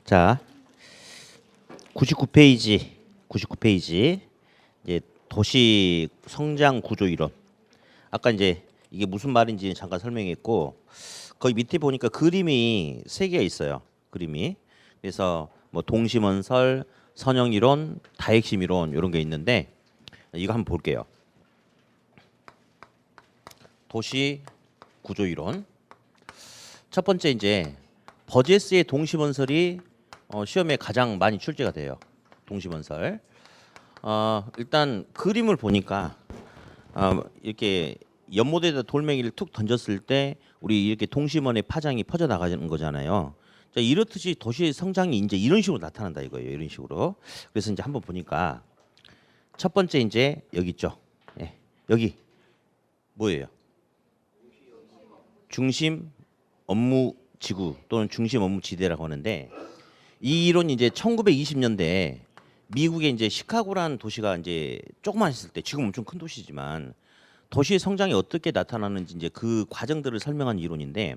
자, 99페이지 이제 도시 성장 구조 이론. 아까 이제 이게 무슨 말인지 잠깐 설명했고 거기 밑에 보니까 그림이 세 개가 있어요. 그림이. 그래서 뭐 동심원설, 선형 이론, 다핵심 이론 이런 게 있는데 이거 한번 볼게요. 도시 구조 이론. 첫 번째 이제 버제스의 동심원설이 시험에 가장 많이 출제가 돼요. 동심원설. 일단 그림을 보니까 이렇게 연못에다 돌멩이를 툭 던졌을 때 우리 이렇게 동심원의 파장이 퍼져 나가는 거잖아요. 자, 이렇듯이 도시의 성장이 이제 이런 식으로 나타난다 이거예요. 이런 식으로. 그래서 이제 한번 보니까 첫 번째 이제 여기 있죠. 예, 여기 뭐예요? 중심 업무 지구 또는 중심 업무 지대라고 하는데 이 이론이 이제 1920년대에 미국의 이제 시카고라는 도시가 이제 조그만 했을 때 지금 엄청 큰 도시지만 도시의 성장이 어떻게 나타나는지 이제 그 과정들을 설명한 이론인데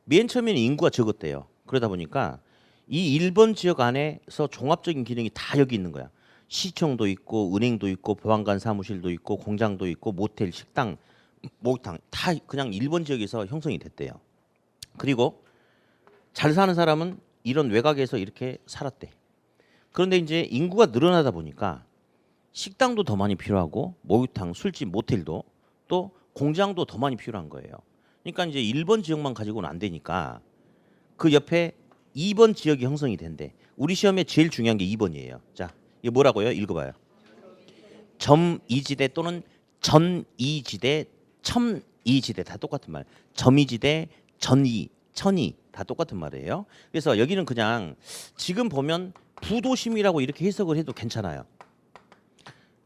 맨 처음에는 인구가 적었대요. 그러다 보니까 이 1번 지역 안에서 종합적인 기능이 다 여기 있는 거야. 시청도 있고 은행도 있고 보안관 사무실도 있고 공장도 있고 모텔, 식당, 목욕탕 다 그냥 1번 지역에서 형성이 됐대요. 그리고 잘 사는 사람은 이런 외곽에서 이렇게 살았대. 그런데 이제 인구가 늘어나다 보니까 식당도 더 많이 필요하고 목욕탕, 술집, 모텔도 또 공장도 더 많이 필요한 거예요. 그러니까 이제 1번 지역만 가지고는 안 되니까 그 옆에 2번 지역이 형성이 된대. 우리 시험에 제일 중요한 게 2번이에요. 자, 이게 뭐라고요? 읽어봐요. 점이지대 또는 전이지대, 첨이지대 다 똑같은 말. 점이지대, 전이, 천이 다 똑같은 말이에요. 그래서 여기는 그냥 지금 보면 부도심이라고 이렇게 해석을 해도 괜찮아요.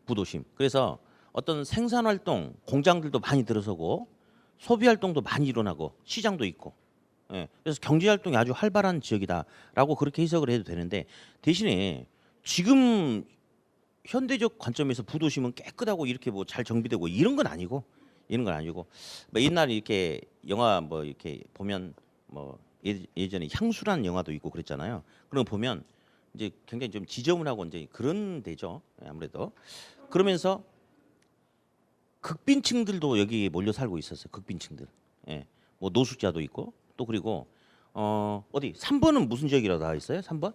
부도심. 그래서 어떤 생산 활동, 공장들도 많이 들어서고 소비 활동도 많이 일어나고 시장도 있고. 예. 그래서 경제 활동이 아주 활발한 지역이다라고 그렇게 해석을 해도 되는데 대신에 지금 현대적 관점에서 부도심은 깨끗하고 이렇게 뭐 잘 정비되고 이런 건 아니고 뭐 옛날에 이렇게 영화 뭐 이렇게 보면 뭐 예전에 향수라는 영화도 있고 그랬잖아요. 그런 거 보면 이제 굉장히 좀 지저분하고 이제 그런 데죠. 아무래도 그러면서 극빈층들도 여기 몰려 살고 있었어요. 극빈층들. 예. 뭐 노숙자도 있고 또 그리고 어디 3번은 무슨 지역이라고 나와 있어요? 3번?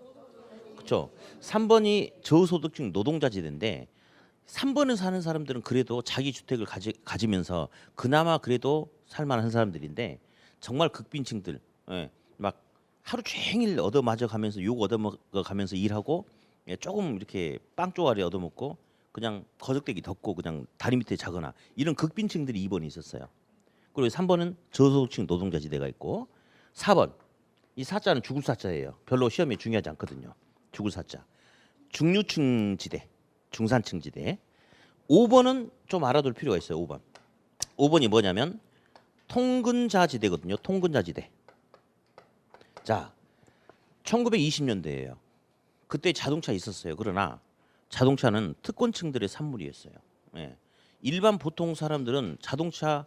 그렇죠. 3번이 저소득층 노동자지대인데 3번에 사는 사람들은 그래도 자기 주택을 가지면서 그나마 그래도 살만한 사람들인데 정말 극빈층들 예, 막 하루 종일 얻어맞아 가면서 욕 얻어먹어 가면서 일하고 예, 조금 이렇게 빵 쪼가리 얻어먹고 그냥 거적대기 덮고 그냥 다리 밑에 자거나 이런 극빈층들이 2번에 있었어요. 그리고 3번은 저소득층 노동자지대가 있고 4번 이 사자는 죽을 사자예요. 별로 시험에 중요하지 않거든요. 죽을 사자. 중류층 지대, 중산층 지대. 5번은 좀 알아둘 필요가 있어요. 5번. 5번이 뭐냐면 통근자 지대거든요. 통근자 지대. 자, 1920년대예요. 그때 자동차 있었어요. 그러나 자동차는 특권층들의 산물이었어요. 예. 일반 보통 사람들은 자동차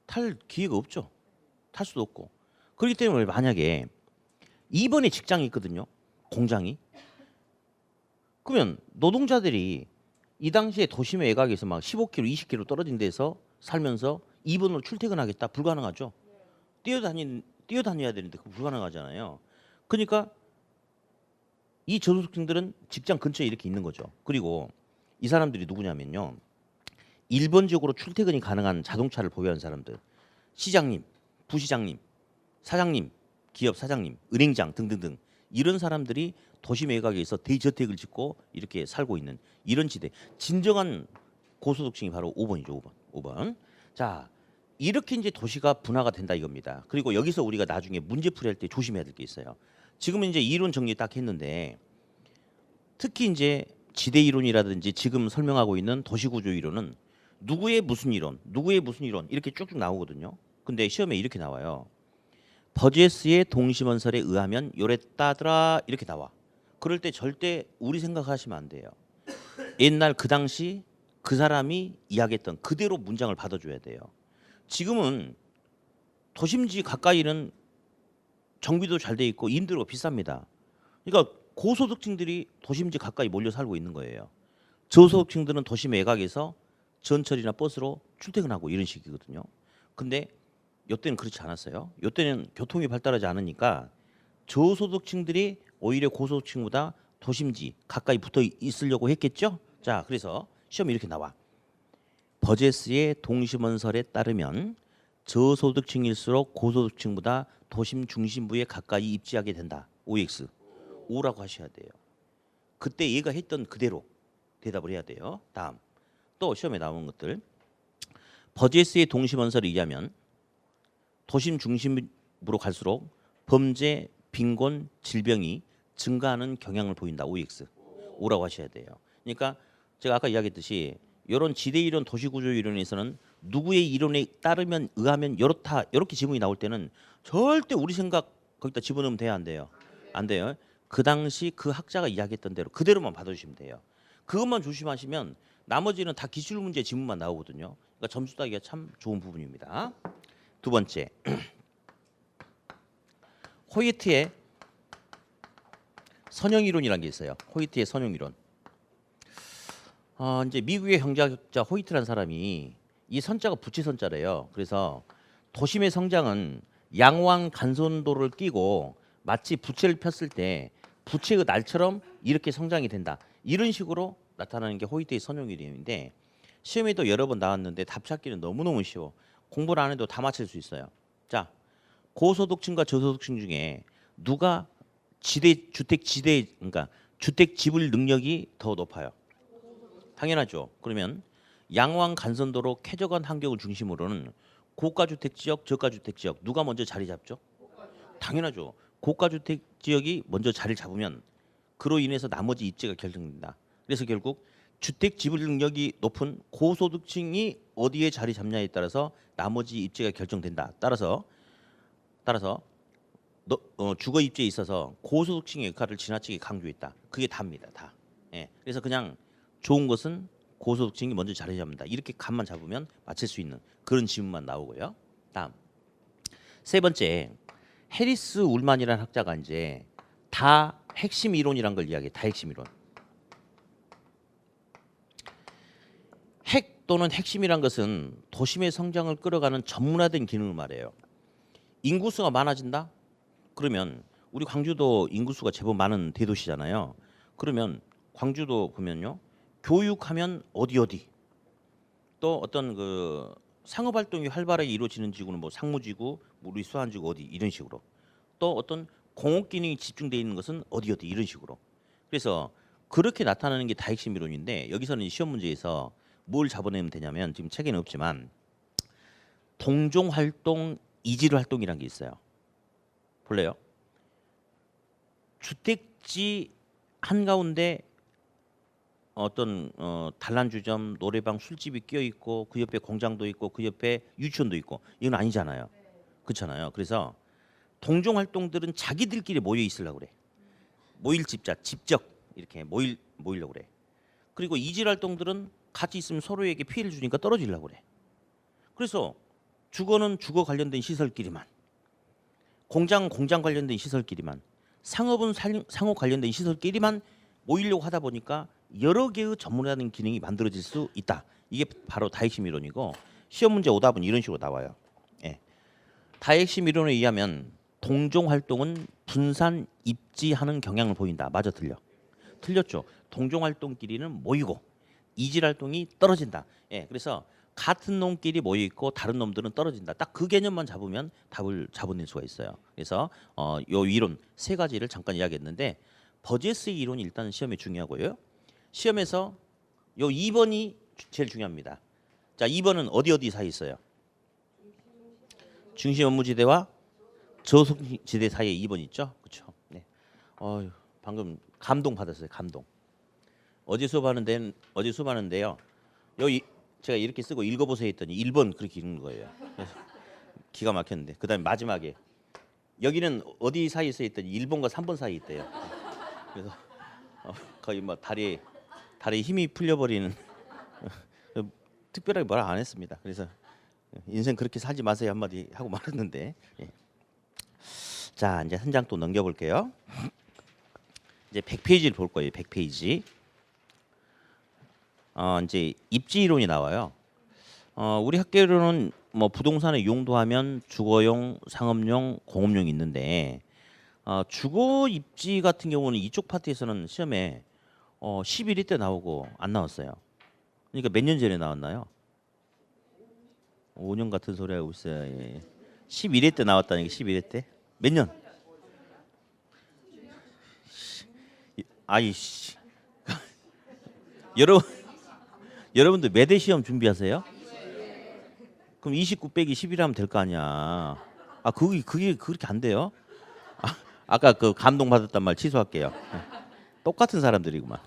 탈 기회가 없죠. 탈 수도 없고. 그렇기 때문에 만약에 2번에 직장이 있거든요. 공장이. 그러면 노동자들이 이 당시에 도심의 외곽에서 막 15km, 20km 떨어진 데서 살면서 2번으로 출퇴근하겠다 불가능하죠. 뛰어다녀야 되는데 그 불가능하잖아요. 그러니까 이 저소득층들은 직장 근처에 이렇게 있는 거죠. 그리고 이 사람들이 누구냐면요. 1번 지역으로 출퇴근이 가능한 자동차를 보유한 사람들. 시장님, 부시장님, 사장님, 기업 사장님, 은행장 등등등 이런 사람들이 도심 외곽에서 대저택을 짓고 이렇게 살고 있는 이런 지대. 진정한 고소득층이 바로 5번이죠. 5번. 자, 이렇게 이제 도시가 분화가 된다 이겁니다. 그리고 여기서 우리가 나중에 문제풀이할 때 조심해야 될 게 있어요. 지금은 이제 이론 정리 딱 했는데 특히 이제 지대 이론이라든지 지금 설명하고 있는 도시구조 이론은 누구의 무슨 이론, 누구의 무슨 이론 이렇게 쭉쭉 나오거든요. 근데 시험에 이렇게 나와요. 버제스의 동심원설에 의하면 요랬다더라 이렇게 나와. 그럴 때 절대 우리 생각하시면 안 돼요. 옛날 그 당시 그 사람이 이야기했던 그대로 문장을 받아줘야 돼요. 지금은 도심지 가까이는 정비도 잘 돼 있고 임대료가 비쌉니다. 그러니까 고소득층들이 도심지 가까이 몰려 살고 있는 거예요. 저소득층들은 도심 외곽에서 전철이나 버스로 출퇴근하고 이런 식이거든요. 근데 요때는 그렇지 않았어요. 요때는 교통이 발달하지 않으니까 저소득층들이 오히려 고소득층보다 도심지 가까이 붙어 있으려고 했겠죠. 자, 그래서 시험이 이렇게 나와. 버제스의 동심원설에 따르면 저소득층일수록 고소득층보다 도심 중심부에 가까이 입지하게 된다. OX. O라고 하셔야 돼요. 그때 얘가 했던 그대로 대답을 해야 돼요. 다음. 또 시험에 나온 것들. 버제스의 동심원설에 의하면 도심 중심부로 갈수록 범죄, 빈곤, 질병이 증가하는 경향을 보인다. OX. O라고 하셔야 돼요. 그러니까 제가 아까 이야기했듯이 이런 지대 이론, 도시구조 이론에서는 누구의 이론에 따르면 의하면 이렇다 이렇게 지문이 나올 때는 절대 우리 생각 거기다 집어넣으면 돼요, 안 돼요? 안 돼요. 그 당시 그 학자가 이야기했던 대로 그대로만 받아주시면 돼요. 그것만 조심하시면 나머지는 다 기출 문제 지문만 나오거든요. 그러니까 점수 따기가 참 좋은 부분입니다. 두 번째, 호이트의 선형 이론이라는 게 있어요. 호이트의 선형 이론. 이제 미국의 경제학자 호이트라는 사람이 이 선자가 부채 선자래요. 그래서 도심의 성장은 양호한 간선도를 끼고 마치 부채를 폈을 때 부채의 날처럼 이렇게 성장이 된다. 이런 식으로 나타나는 게 호이트의 선형 이론인데 시험에도 여러 번 나왔는데 답 찾기는 너무너무 쉬워. 공부를 안 해도 다 맞힐 수 있어요. 자, 고소득층과 저소득층 중에 누가 그러니까 주택 지불 능력이 더 높아요? 당연하죠. 그러면 양호한 간선도로 쾌적한 환경을 중심으로는 고가주택 지역, 저가주택 지역 누가 먼저 자리 잡죠? 당연하죠. 고가주택 지역이 먼저 자리를 잡으면 그로 인해서 나머지 입지가 결정된다. 그래서 결국 주택 지불 능력이 높은 고소득층이 어디에 자리 잡냐에 따라서 나머지 입지가 결정된다. 따라서 주거 입지에 있어서 고소득층의 역할을 지나치게 강조했다. 그게 답니다. 다. 예. 그래서 그냥 좋은 것은 고소득층이 먼저 자리 잡는다. 이렇게 감만 잡으면 맞힐 수 있는 그런 지문만 나오고요. 다음. 세 번째, 해리스 울만이라는 학자가 이제 다 핵심 이론이란 걸 이야기해. 다 핵심 이론. 핵 또는 핵심이란 것은 도심의 성장을 끌어가는 전문화된 기능을 말해요. 인구수가 많아진다? 그러면 우리 광주도 인구수가 제법 많은 대도시잖아요. 그러면 광주도 보면요. 교육하면 어디 또 어떤 그 상업 활동이 활발하게 이루어지는 지구는 뭐 상무지구, 우리 수안지구 어디 이런 식으로 또 어떤 공업 기능이 집중되어 있는 것은 어디 이런 식으로 그래서 그렇게 나타나는 게 다핵심 이론인데 여기서는 시험 문제에서 뭘 잡아내면 되냐면 지금 책에는 없지만 동종 활동, 이질 활동이라는 게 있어요. 볼래요? 주택지 한가운데 어떤 단란주점, 노래방, 술집이 끼어 있고 그 옆에 공장도 있고 그 옆에 유치원도 있고 이건 아니잖아요. 그렇잖아요. 그래서 동종 활동들은 자기들끼리 모여 있으려고 그래. 모일 집자, 집적 이렇게 모이려고 그래. 그리고 이질 활동들은 같이 있으면 서로에게 피해를 주니까 떨어지려고 그래. 그래서 주거는 주거 관련된 시설끼리만, 공장 관련된 시설끼리만, 상업은 상업 관련된 시설끼리만 모이려고 하다 보니까 여러 개의 전문화된 기능이 만들어질 수 있다. 이게 바로 다핵심 이론이고 시험 문제 오답은 이런 식으로 나와요. 예. 다핵심 이론에 의하면 동종 활동은 분산 입지하는 경향을 보인다. 맞아 틀려? 틀렸죠. 동종 활동끼리는 모이고 이질 활동이 떨어진다. 예. 그래서 같은 놈끼리 모여 있고 다른 놈들은 떨어진다. 딱 그 개념만 잡으면 답을 잡아낼 수가 있어요. 그래서 요 이론 세 가지를 잠깐 이야기했는데 버제스의 이론이 일단 시험에 중요하고요. 시험에서 요 2번이 제일 중요합니다. 자, 2번은 어디 사이에 있어요? 중심 업무지대와 저속지대 사이에 2번 있죠? 그렇죠? 네. 방금 감동 받았어요. 감동. 어제 수업하는데요. 여기 제가 이렇게 쓰고 읽어보세요 했더니 1번 그렇게 읽는 거예요. 그래서 기가 막혔는데 그다음에 마지막에 여기는 어디 사이에 있어 했더니 1번과 3번 사이에 있대요. 그래서 거의 뭐 다리에 힘이 풀려버리는 특별하게 뭐라 안 했습니다. 그래서 인생 그렇게 살지 마세요 한마디 하고 말았는데 예. 자, 이제 한 장 또 넘겨볼게요. 이제 100페이지를 볼 거예요. 100페이지. 이제 입지 이론이 나와요. 우리 학계로는 뭐 부동산의 용도하면 주거용, 상업용, 공업용이 있는데 주거 입지 같은 경우는 이쪽 파트에서는 시험에 11회 때 나오고 안 나왔어요. 그러니까 몇 년 전에 나왔나요? 5년 같은 소리 하고 있어요. 예. 11회 때 나왔다니까 11회 때? 몇 년? 아이씨. 여러분들 매대 시험 준비하세요? 그럼 29 빼기 11 하면 될 거 아니야. 그게 그렇게 안 돼요? 아까 그 감동받았단 말 취소할게요. 똑같은 사람들이구만.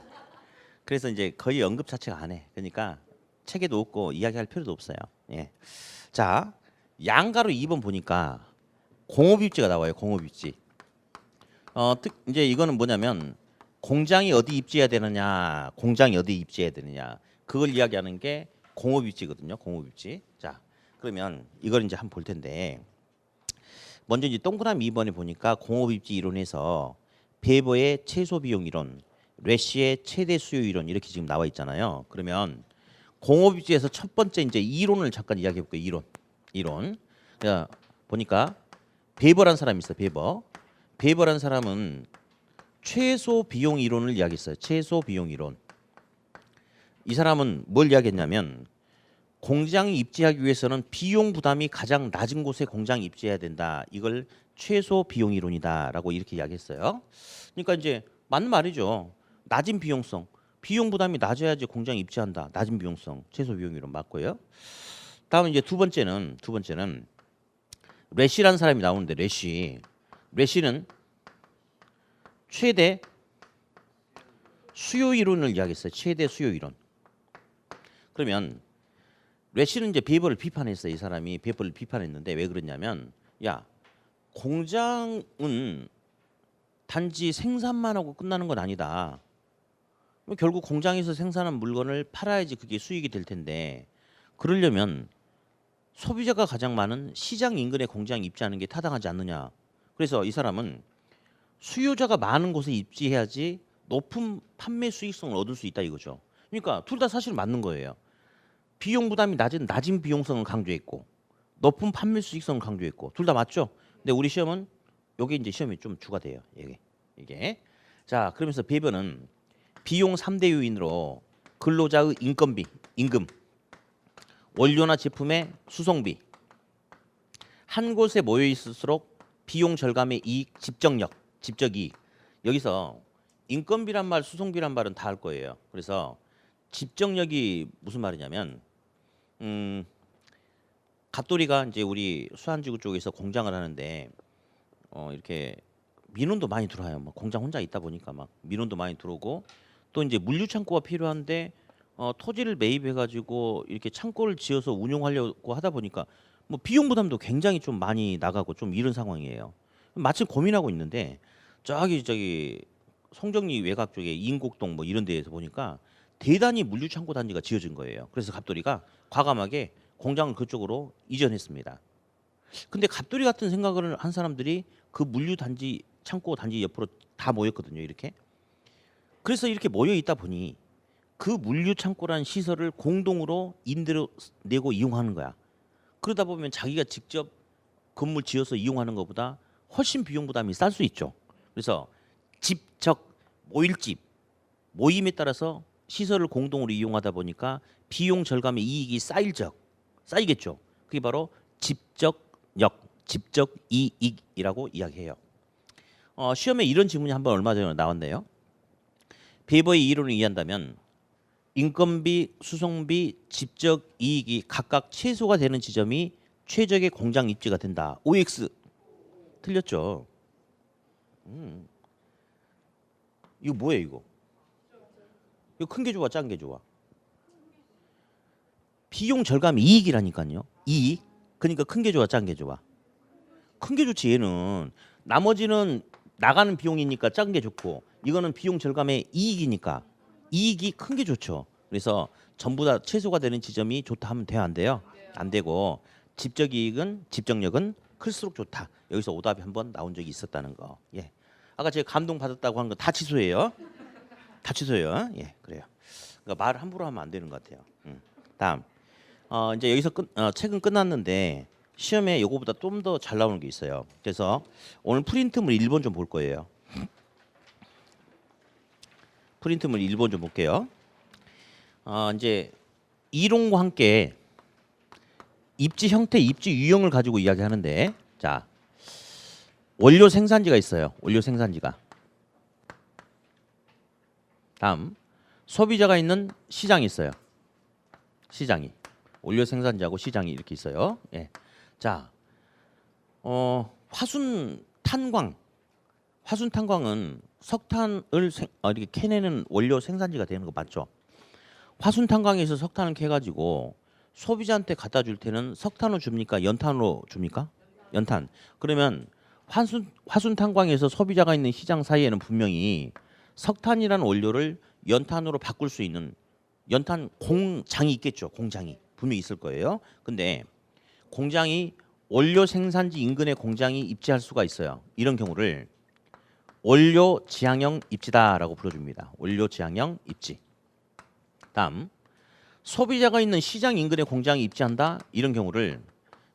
그래서 이제 거의 언급 자체가 안 해. 그러니까 책에도 없고 이야기할 필요도 없어요. 예. 자, 양가로 2번 보니까 공업입지가 나와요. 공업입지. 이제 이거는 뭐냐면 공장이 어디 입지해야 되느냐, 공장이 어디 입지해야 되느냐, 그걸 이야기하는 게 공업입지거든요. 공업입지. 자, 그러면 이걸 이제 한번 볼 텐데 먼저 이제 동그라미 2번에 보니까 공업입지 이론에서 베버의 최소 비용 이론, 래쉬의 최대 수요 이론 이렇게 지금 나와 있잖아요. 그러면 공업입지에서 첫 번째 이제 이론을 잠깐 이야기해 볼게요. 이론. 자, 보니까 베버란 사람이 있어. 베버란 사람은 최소 비용 이론을 이야기했어요. 최소 비용 이론. 이 사람은 뭘 이야기했냐면 공장이 입지하기 위해서는 비용 부담이 가장 낮은 곳에 공장이 입지해야 된다. 이걸 최소 비용 이론이다라고 이렇게 이야기했어요. 그러니까 이제 맞는 말이죠. 낮은 비용성. 비용 부담이 낮아야지 공장이 입지한다. 낮은 비용성. 최소 비용 이론 맞고요. 다음 이제 두 번째는 래쉬라는 사람이 나오는데 래쉬는 최대 수요 이론을 이야기했어요. 최대 수요 이론. 그러면 래쉬는 이제 베버를 비판했어요. 이 사람이 베버를 비판했는데 왜 그러냐면 야, 공장은 단지 생산만 하고 끝나는 건 아니다. 결국 공장에서 생산한 물건을 팔아야지 그게 수익이 될 텐데 그러려면 소비자가 가장 많은 시장 인근에 공장에 입지하는 게 타당하지 않느냐. 그래서 이 사람은 수요자가 많은 곳에 입지해야지 높은 판매 수익성을 얻을 수 있다 이거죠. 그러니까 둘 다 사실 맞는 거예요. 비용 부담이 낮은 비용성을 강조했고 높은 판매 수익성을 강조했고 둘 다 맞죠. 근데 우리 시험은 요게 이제 시험이 좀 주가 돼요. 이게. 자, 그러면서 베버는 비용 3대 요인으로 근로자의 임금, 원료나 제품의 수송비, 한 곳에 모여 있을수록 비용 절감의 이익, 집적 이익. 여기서 인건비란 말, 수송비란 말은 다 할 거예요. 그래서 집적력이 무슨 말이냐면 갑돌이가 이제 우리 수안지구 쪽에서 공장을 하는데 이렇게 민원도 많이 들어와요. 뭐 공장 혼자 있다 보니까 막 민원도 많이 들어오고 또 이제 물류 창고가 필요한데 토지를 매입해 가지고 이렇게 창고를 지어서 운영하려고 하다 보니까 뭐 비용 부담도 굉장히 좀 많이 나가고 좀 이런 상황이에요. 마침 고민하고 있는데 저기 송정리 외곽 쪽에 인곡동 뭐 이런 데에서 보니까 대단히 물류 창고 단지가 지어진 거예요. 그래서 갑돌이가 과감하게 공장을 그쪽으로 이전했습니다. 근데 갑돌이 같은 생각을 한 사람들이 그 물류 단지 창고 단지 옆으로 다 모였거든요. 이렇게. 그래서 이렇게 모여 있다 보니 그 물류 창고라는 시설을 공동으로 임대료 내고 이용하는 거야. 그러다 보면 자기가 직접 건물 지어서 이용하는 것보다 훨씬 비용 부담이 쌀 수 있죠. 그래서 모임에 따라서 시설을 공동으로 이용하다 보니까 비용 절감의 이익이 쌓이겠죠. 그게 바로 집적 이익이라고 이야기해요. 시험에 이런 질문이 한번 얼마 전에 나왔네요. 베버의 이론을 이해한다면 인건비, 수송비, 집적 이익이 각각 최소가 되는 지점이 최적의 공장 입지가 된다. OX 틀렸죠. 이거 뭐예요 이거? 이거 큰 게 좋아, 작은 게 좋아? 비용 절감 이익이라니까요. 이익. 그러니까 큰 게 좋아, 작은 게 좋아? 큰 게 좋지 얘는. 나머지는 나가는 비용이니까 작은 게 좋고 이거는 비용 절감의 이익이니까 이익이 큰 게 좋죠. 그래서 전부 다 최소가 되는 지점이 좋다 하면 돼요, 안 돼요? 안 되고 집적력은 클수록 좋다. 여기서 오답이 한번 나온 적이 있었다는 거. 예. 아까 제가 감동 받았다고 한 거 다 취소해요. 다 취소해요. 예, 그래요. 그러니까 말을 함부로 하면 안 되는 것 같아요. 다음. 이제 여기서 책은 끝났는데 시험에 요거보다 좀 더 잘 나오는 게 있어요. 그래서 오늘 프린트물 1번 좀 볼 거예요. 프린트물 1번 좀 볼게요. 이제 이론과 함께 입지 형태, 입지 유형을 가지고 이야기하는데, 자, 원료 생산지가 있어요. 원료 생산지가. 다음, 소비자가 있는 시장이 있어요. 시장이. 원료 생산지하고 시장이 이렇게 있어요. 예. 자, 화순 탄광. 화순 탄광은 석탄을 이렇게 캐내는 원료 생산지가 되는 거 맞죠? 화순 탄광에서 석탄을 캐가지고 소비자한테 갖다 줄 때는 석탄으로 줍니까? 연탄으로 줍니까? 연탄. 그러면 화순 탄광에서 소비자가 있는 시장 사이에는 분명히 석탄이라는 원료를 연탄으로 바꿀 수 있는 연탄 공장이 있겠죠. 공장이 분명히 있을 거예요. 근데 공장이 원료 생산지 인근의 공장이 입지할 수가 있어요. 이런 경우를 원료 지향형 입지다라고 불러줍니다. 원료 지향형 입지. 다음, 소비자가 있는 시장 인근의 공장이 입지한다. 이런 경우를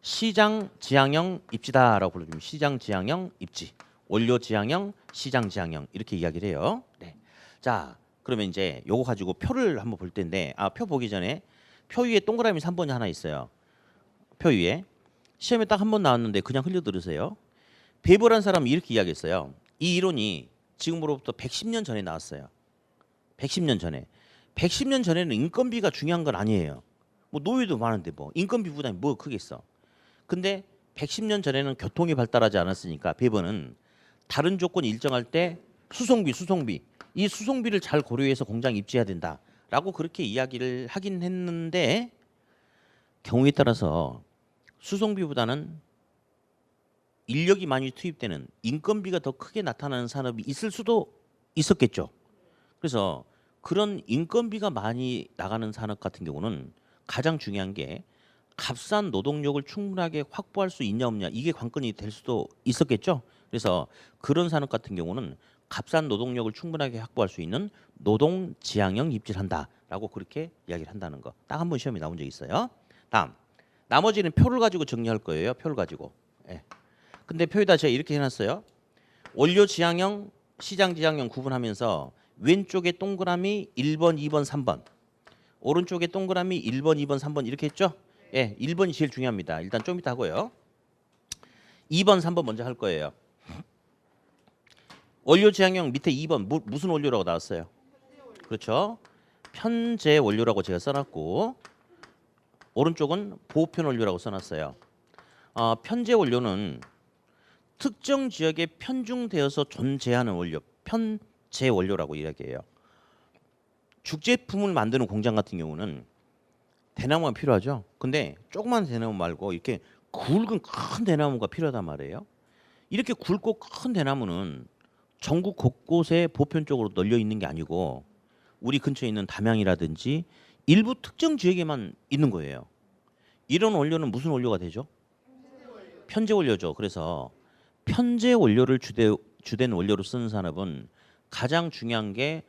시장 지향형 입지다라고 불러줍니다. 시장 지향형 입지. 원료 지향형, 시장 지향형 이렇게 이야기를 해요. 네. 자, 그러면 이제 요거 가지고 표를 한번 볼 텐데, 표 보기 전에 표 위에 동그라미 3번이 하나 있어요. 표 위에 시험에 딱 한 번 나왔는데 그냥 흘려 들으세요. 베버란 사람이 이렇게 이야기했어요. 이 이론이 지금으로부터 110년 전에 나왔어요. 110년 전에. 110년 전에는 인건비가 중요한 건 아니에요. 뭐 노예도 많은데 뭐 인건비 부담이 뭐 크겠어. 근데 110년 전에는 교통이 발달하지 않았으니까 베버는 다른 조건이 일정할 때 수송비 이 수송비를 잘 고려해서 공장 입지해야 된다라고 그렇게 이야기를 하긴 했는데 경우에 따라서 수송비보다는 인력이 많이 투입되는 인건비가 더 크게 나타나는 산업이 있을 수도 있었겠죠. 그래서 그런 인건비가 많이 나가는 산업 같은 경우는 가장 중요한 게 값싼 노동력을 충분하게 확보할 수 있냐 없냐 이게 관건이 될 수도 있었겠죠. 그래서 그런 산업 같은 경우는 값싼 노동력을 충분하게 확보할 수 있는 노동 지향형 입지를 한다라고 그렇게 이야기를 한다는 거. 딱 한 번 시험에 나온 적이 있어요. 다음, 나머지는 표를 가지고 정리할 거예요. 표를 가지고. 예. 근데 표에다 제가 이렇게 해놨어요. 원료 지향형, 시장 지향형 구분하면서 왼쪽에 동그라미 1번, 2번, 3번. 오른쪽에 동그라미 1번, 2번, 3번 이렇게 했죠? 예, 1번이 제일 중요합니다. 일단 좀 이따 하고요. 2번, 3번 먼저 할 거예요. 원료 지향형 밑에 2번 무슨 원료라고 나왔어요? 그렇죠? 편제 원료라고 제가 써놨고 오른쪽은 보편 원료라고 써놨어요. 편제 원료는 특정 지역에 편중되어서 존재하는 원료, 편제 원료라고 이야기해요. 죽제품을 만드는 공장 같은 경우는 대나무가 필요하죠. 근데 조그만 대나무 말고 이렇게 굵은 큰 대나무가 필요하단 말이에요. 이렇게 굵고 큰 대나무는 전국 곳곳에 보편적으로 널려 있는 게 아니고 우리 근처에 있는 담양이라든지 일부 특정 지역에만 있는 거예요. 이런 원료는 무슨 원료가 되죠? 편제 원료죠. 그래서 편제 원료를 주된 원료로 쓰는 산업은 가장 중요한 게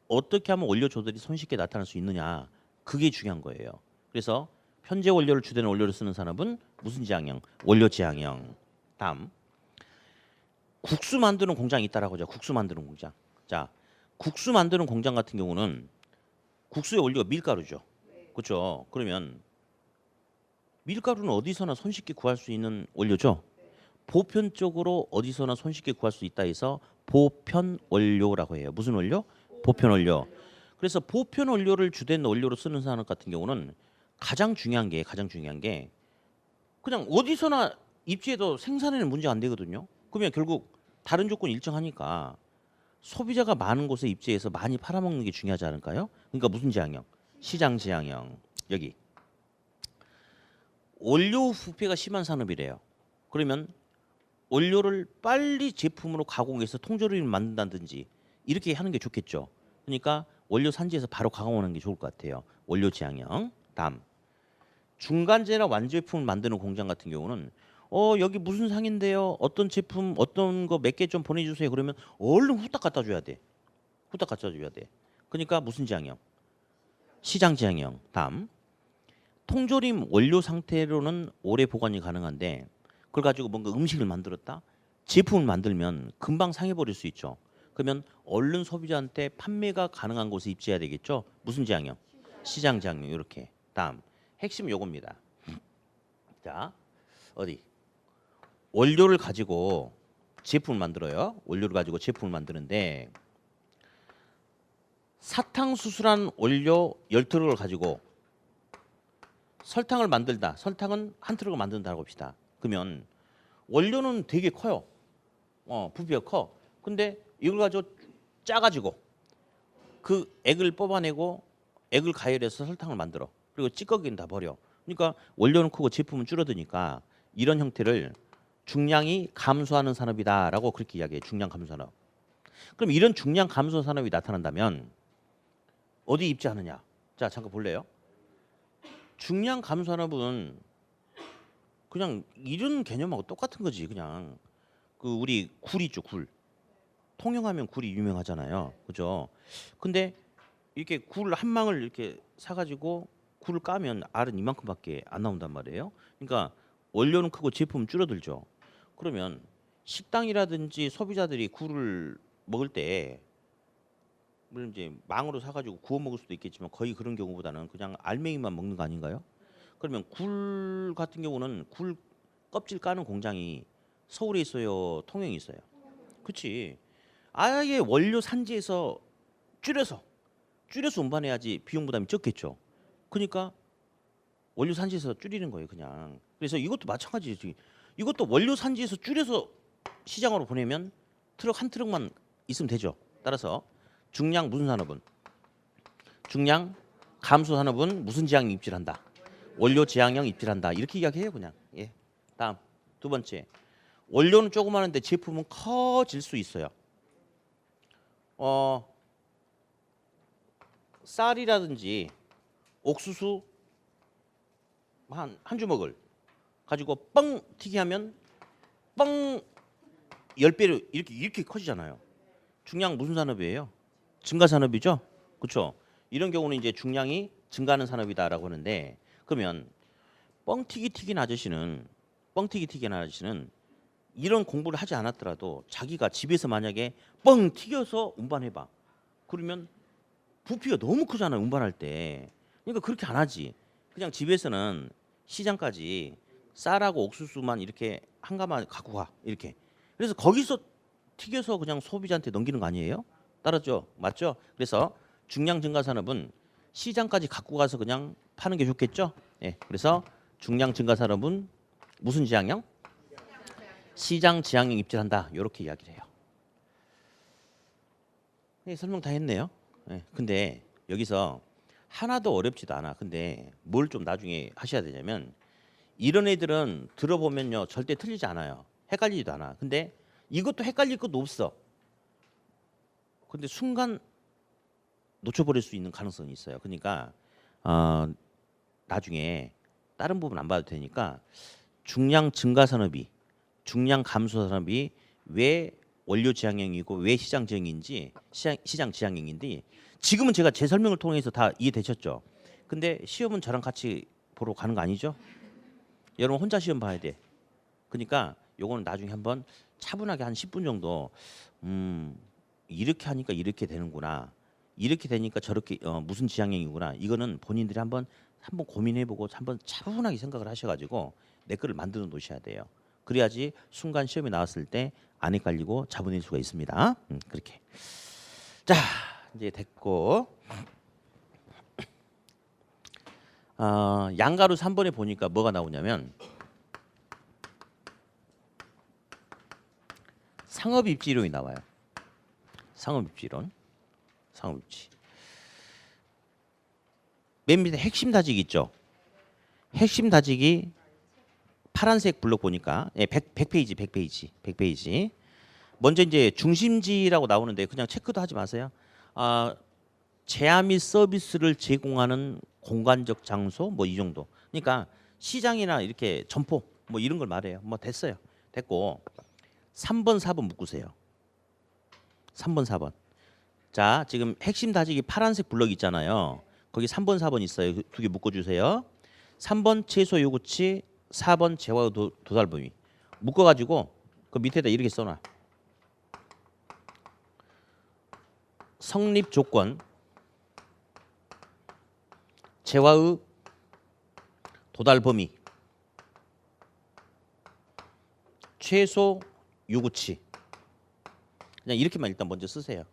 어떻게 하면 원료 조달이 손쉽게 나타날 수 있느냐. 그게 중요한 거예요. 그래서 편제 원료를 주된 원료로 쓰는 산업은 무슨 지향형? 원료 지향형. 다음. 국수 만드는 공장이 있다라고 하죠. 국수 만드는 공장. 자, 국수 만드는 공장 같은 경우는 국수의 원료가 밀가루죠. 그렇죠? 그러면 밀가루는 어디서나 손쉽게 구할 수 있는 원료죠. 보편적으로 어디서나 손쉽게 구할 수 있다 해서 보편 원료라고 해요. 무슨 원료? 보편 원료. 그래서 보편 원료를 주된 원료로 쓰는 산업 같은 경우는 가장 중요한 게 그냥 어디서나 입지해도 생산에는 문제가 안 되거든요. 그러면 결국 다른 조건이 일정하니까 소비자가 많은 곳에 입지해서 많이 팔아먹는 게 중요하지 않을까요? 그러니까 무슨 지향형? 시장 지향형. 여기 원료 부패가 심한 산업이래요. 그러면 원료를 빨리 제품으로 가공해서 통조림을 만든다든지 이렇게 하는 게 좋겠죠. 그러니까 원료 산지에서 바로 가공하는 게 좋을 것 같아요. 원료 지향형. 다음, 중간재나 완제품을 만드는 공장 같은 경우는 여기 무슨 상인데요? 어떤 제품 어떤 거 몇 개 좀 보내주세요. 그러면 얼른 후딱 갖다 줘야 돼. 후딱 갖다 줘야 돼. 그러니까 무슨 지향형? 시장 지향형. 다음. 통조림 원료 상태로는 오래 보관이 가능한데 그걸 가지고 뭔가 음식을 만들었다? 제품을 만들면 금방 상해버릴 수 있죠. 그러면 얼른 소비자한테 판매가 가능한 곳에 입지해야 되겠죠. 무슨 지향형? 시장 지향형. 이렇게. 다음. 핵심 요겁니다. 자, 어디? 원료를 가지고 제품을 만들어요. 원료를 가지고 제품을 만드는데 사탕수수란 원료 10트럭을 가지고 설탕을 만들다. 설탕은 한 트럭을 만든다고 합시다. 그러면 원료는 되게 커요. 부피가 커. 근데 이걸 가지고 짜가지고 그 액을 뽑아내고 액을 가열해서 설탕을 만들어. 그리고 찌꺼기는 다 버려. 그러니까 원료는 크고 제품은 줄어드니까 이런 형태를 중량이 감소하는 산업이다라고 그렇게 이야기해요. 중량 감소 산업. 그럼 이런 중량 감소 산업이 나타난다면 어디 입지하느냐? 자, 잠깐 볼래요? 중량 감소 산업은 그냥 이런 개념하고 똑같은 거지. 그냥 그 우리 굴 있죠, 굴. 통영하면 굴이 유명하잖아요. 그죠? 근데 이렇게 굴 한 망을 이렇게 사가지고 굴을 까면 알은 이만큼밖에 안 나온단 말이에요. 그러니까 원료는 크고 제품은 줄어들죠. 그러면 식당이라든지 소비자들이 굴을 먹을 때 물론 이제 망으로 사가지고 구워 먹을 수도 있겠지만 거의 그런 경우보다는 그냥 알맹이만 먹는 거 아닌가요? 그러면 굴 같은 경우는 굴 껍질 까는 공장이 서울에 있어요, 통영에 있어요. 그렇지. 아예 원료 산지에서 줄여서 운반해야지 비용 부담이 적겠죠. 그러니까 원료 산지에서 줄이는 거예요, 그냥. 그래서 이것도 마찬가지지. 이것도 원료 산지에서 줄여서 시장으로 보내면 트럭 한 트럭만 있으면 되죠. 따라서 중량 무슨 산업은? 중량 감소 산업은 무슨 지향형 입질한다? 원료 지향형 입질한다. 이렇게 이야기해요, 그냥. 예. 다음 두 번째. 원료는 조그마한데 제품은 커질 수 있어요. 쌀이라든지 옥수수 한 주먹을 가지고 뻥 튀기 하면 뻥 10배로 이렇게 커지잖아요. 중량 무슨 산업이에요? 증가 산업이죠. 그렇죠? 이런 경우는 이제 중량이 증가하는 산업이다라고 하는데 그러면 뻥튀기 튀긴 아저씨는 이런 공부를 하지 않았더라도 자기가 집에서 만약에 뻥 튀겨서 운반해봐. 그러면 부피가 너무 크잖아요, 운반할 때. 그러니까 그렇게 안 하지. 그냥 집에서는 시장까지 쌀하고 옥수수만 이렇게 한 가마 갖고 가. 이렇게. 그래서 거기서 튀겨서 그냥 소비자한테 넘기는 거 아니에요? 따랐죠? 맞죠? 그래서 중량 증가 산업은 시장까지 갖고 가서 그냥 파는 게 좋겠죠? 예. 그래서 중량 증가 산업은 무슨 지향형? 시장 지향형 입질한다. 이렇게 이야기를 해요. 네, 설명 다 했네요. 네, 근데 여기서 하나도 어렵지도 않아. 근데 뭘 좀 나중에 하셔야 되냐면 이런 애들은 들어보면요 절대 틀리지 않아요. 헷갈리지도 않아. 근데 이것도 헷갈릴 것도 없어. 근데 순간 놓쳐버릴 수 있는 가능성이 있어요. 그러니까 나중에 다른 부분 안 봐도 되니까 중량 증가 산업이 중량 감소 산업이 왜 원료 지향형이고 왜 시장 지향인지 시장 지향형인데 지금은 제가 제 설명을 통해서 다 이해되셨죠? 근데 시험은 저랑 같이 보러 가는 거 아니죠? 여러분 혼자 시험 봐야 돼. 그러니까 요거는 나중에 한번 차분하게 한 10분 정도 이렇게 하니까 이렇게 되는구나. 이렇게 되니까 저렇게 무슨 지향형이구나. 이거는 본인들이 한번 고민해보고 한번 차분하게 생각을 하셔가지고 내 거를 만들어 놓으셔야 돼요. 그래야지 순간 시험에 나왔을 때 안 헷갈리고 잡아낼 수가 있습니다. 그렇게. 자, 이제 됐고. 양가루 3번에 보니까 뭐가 나오냐면 상업입지론이 나와요. 상업입지론. 상업입지. 맨 밑에 핵심 다직 있죠. 핵심 다직이 파란색 블록 보니까 100페이지. 먼저 이제 중심지라고 나오는데 그냥 체크도 하지 마세요. 제한 및 서비스를 제공하는 공간적 장소 뭐 이 정도. 그러니까 시장이나 이렇게 점포 뭐 이런 걸 말해요. 뭐 됐어요. 됐고 3번, 4번 묶으세요. 3번, 4번. 자, 지금 핵심 다지기 파란색 블럭 있잖아요. 거기 3번, 4번 있어요. 두 개 묶어주세요. 3번 최소 요구치, 4번 재화 도달 범위. 묶어가지고 그 밑에다 이렇게 써놔. 성립 조건, 재화의 도달 범위, 최소 요구치. 그냥 이렇게만 일단 먼저 쓰세요.